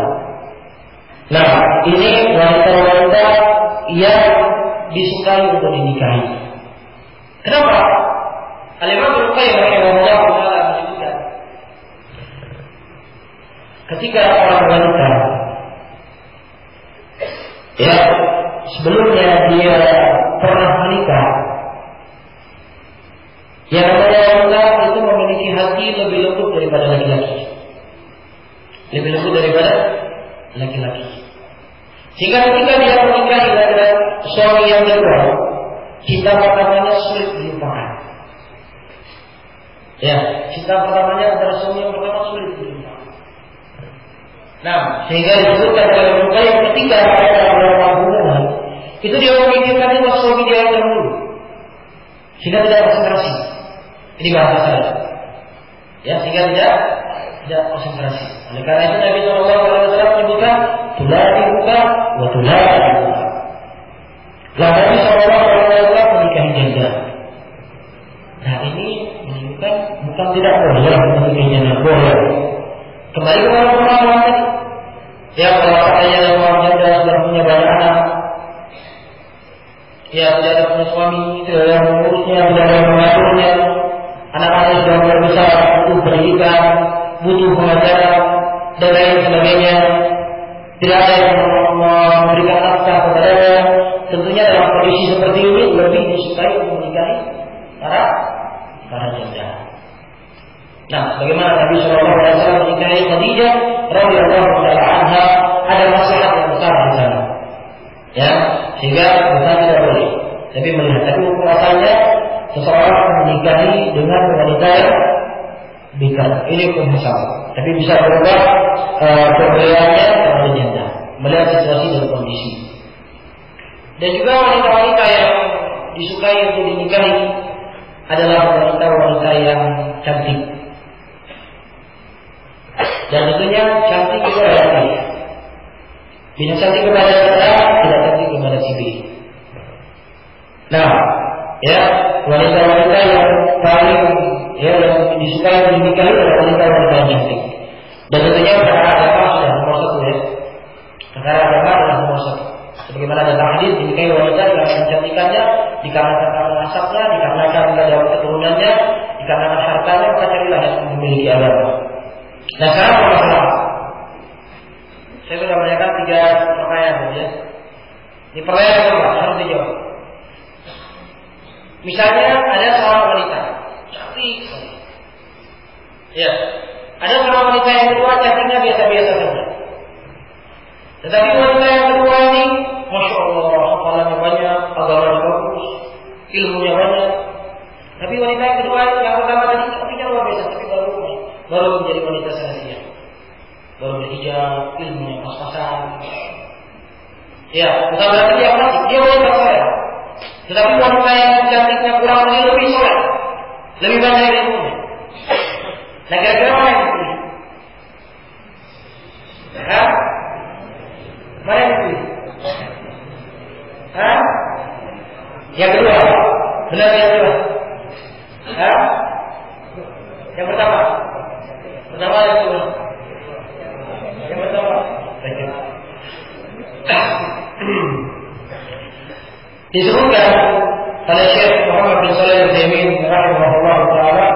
Nah, ini wanita-wanita yang disukai untuk dinikahi. Kenapa? Al-Imam Ibnu Qayyim rahimahullah taala menyebutkan ketika orang wanita ya sebelumnya dia pernah menikah, yang namanya wanita itu memiliki hati lebih lembut daripada laki-laki, lebih lembut daripada laki-laki. Sehingga ketika dia menikah dengan suami yang kedua, cinta pertamanya sulit dilupakan. Ya, cinta pertamanya antara suami yang pertama sulit dilupakan. Nah, sehingga disebutkan oleh Ibnu Qayyim ketika ada beberapa hubungan, itu dia memikirkan itu suami dia yang dahulu, sehingga tidak konsentrasi. Ini bahasa saya. Ya, sehingga tidak konsentrasi. Oleh karena itu Nabi SAW menyebutkan tulari buka, wa tulari buka. Lah Nabi SAW menikahi janda. Nah ini menunjukkan bukan tidak boleh menikahi janda, boleh. Kembali kepada pemahaman tadi. Ya kalau katanya seorang janda sudah punya banyak anak, ya sudah ada punya suami, sudah ada mengurusnya, sudah ada mengaturnya, anak-anak sudah mulai besar, butuh pendidikan, butuh pengajaran dan lain sebagainya. Tidak ada yang memberikan nafkah kepadanya. Tentunya dalam kondisi seperti ini lebih disukai untuk menikahi para janda. Nah, bagaimana Nabi SAW menikahi Khadijah radhiyallahu taala anha, ada masalah yang besar di sana. Ya, sehingga bukan tidak boleh. Tapi melihat tadi hukum asalnya seseorang menikahi dengan wanita yang bikar. Ini hukum asal. Tapi bisa berubah perbedaan kepada janda. Melihat situasi dan kondisi. Dan juga wanita-wanita yang disukai untuk dinikahi adalah wanita-wanita yang cantik. Dan tentunya cantik itu relatif. Bila cantik kepada kita, tidak cantik kepada si B. Nah, ya wanita-wanita yang paling yang disukai untuk dinikahi adalah wanita-wanita yang cantik. Dan tentunya perkara agama sudah nomor satu ya. Perkara agama adalah nomor satu. Sebagaimana dalam hadis dinikahi wanita dengan kecantikannya, dikarenakan nasabnya, dikarenakan dari keturunannya, dikarenakan hartanya, maka carilah yang memiliki agama. Nah sekarang masalah. Saya sudah menanyakan 3 pertanyaan ya. Ini pertanyaan kedua harus dijawab. Misalnya ada seorang wanita cantik, ya, ada seorang wanita yang kedua cantiknya biasa-biasa saja. Tetapi wanita yang kedua ini, masya Allah, hafalannya banyak, agamanya bagus, ilmunya banyak. Tapi wanita yang kedua yang pertama tadi cantiknya luar biasa, tapi baru menjadi wanita seharusnya, baru berhijab, ilmunya pas-pasan. Ya, bukan berarti dia cantik, dia wanita soleh. Tetapi wanita yang cantiknya kurang lebih soleh, lebih banyak ilmunya. Nah kira-kira mana yang dipilih? Hah? Mana yang dipilih? Hah? Yang kedua? Benar yang kedua? Hah? Yang pertama? Pertama yang kedua? Yang pertama? Disebutkan oleh Syekh Muhammad bin Shalih Al-Utsaimin rahimahullah taala,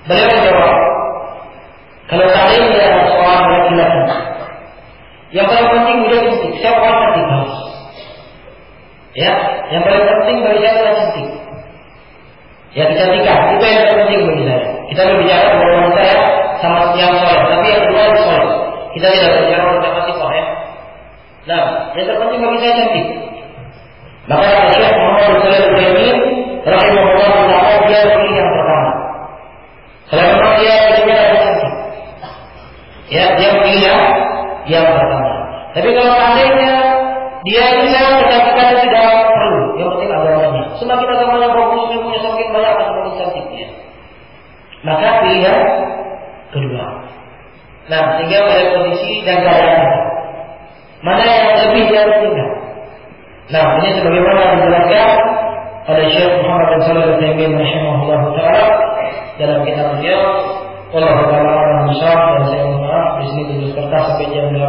beliau menjawab, kalau seandainya seorang laki-laki yang paling penting dia cantik, siapa orang cantik harus? Ya, yang paling penting bagi saya adalah cantik. Ya, kecantikan itu yang terpenting bagi saya. Kita berbicara bahwa wanita ya sama yang soleh, tapi yang kedua itu soleh. Kita tidak berbicara wanita pasti soleh. Nah, yang terpenting bagi saya cantik. Maka Syekh Muhammad bin Shalih Al-Utsaimin rahimahullah taala dia pilih yang pertama. Kalau memang dia pilihnya ada cantik, ya dia pilih yang pertama. Tapi kalau seandainya dia ini saya kecantikannya tidak perlu, yang penting agamanya. Semakin agamanya ilmunya semakin banyak dan semakin cantiknya. Maka pilihan kedua. Nah, sehingga pada posisi dan keadaan mana yang lebih dia tinggal. Nah, ini sebagaimana dijelaskan oleh Syekh Muhammad bin Shalih Al-Utsaimin rahimahullah taala dalam kitab beliau. Wallahu ta'ala a'lam bishawab. Dan saya mohon maaf di sini tulis kertas sampai jam 8.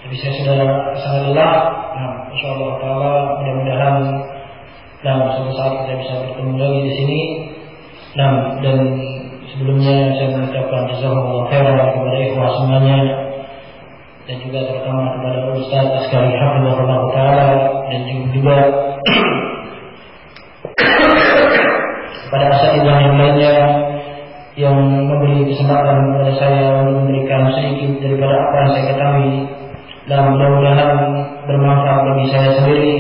Tapi saya sudah sangat lelah. Nah, insyaallah taala mudah-mudahan suatu saat kita bisa bertemu lagi di sini. Nah, dan sebelumnya saya mengucapkan jazakumullah khairan kepada ikhwah semuanya dan juga terutama kepada Ustaz Askari hafizahullah taala dan juga kepada asatidzah yang lainnya yang memberi kesempatan kepada saya untuk memberikan sedikit daripada apa yang saya ketahui, dan mudah-mudahan bermanfaat bagi saya sendiri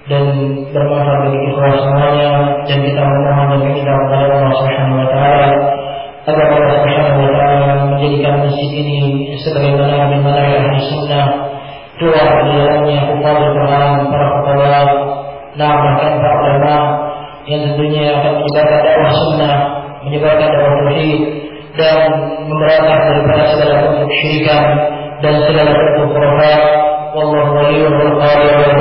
dan bermanfaat bagi ikhwah semuanya. Dan kita memohon dan meminta kepada Allah Subhanahu wa taala agar Allah Subhanahu wa taala menjadikan masjid ini sebagaimana manhaj ahli sunnah, doa di dalamnya hufadzul Quran, para fuqaha, bahkan para ulama yang tentunya akan menyebarkan dakwah sunnah, menyebarkan dakwah tauhid dan memberantas daripada segala bentuk syirikan dan segala bentuk khurafat. Wallahu waliyul qadil wal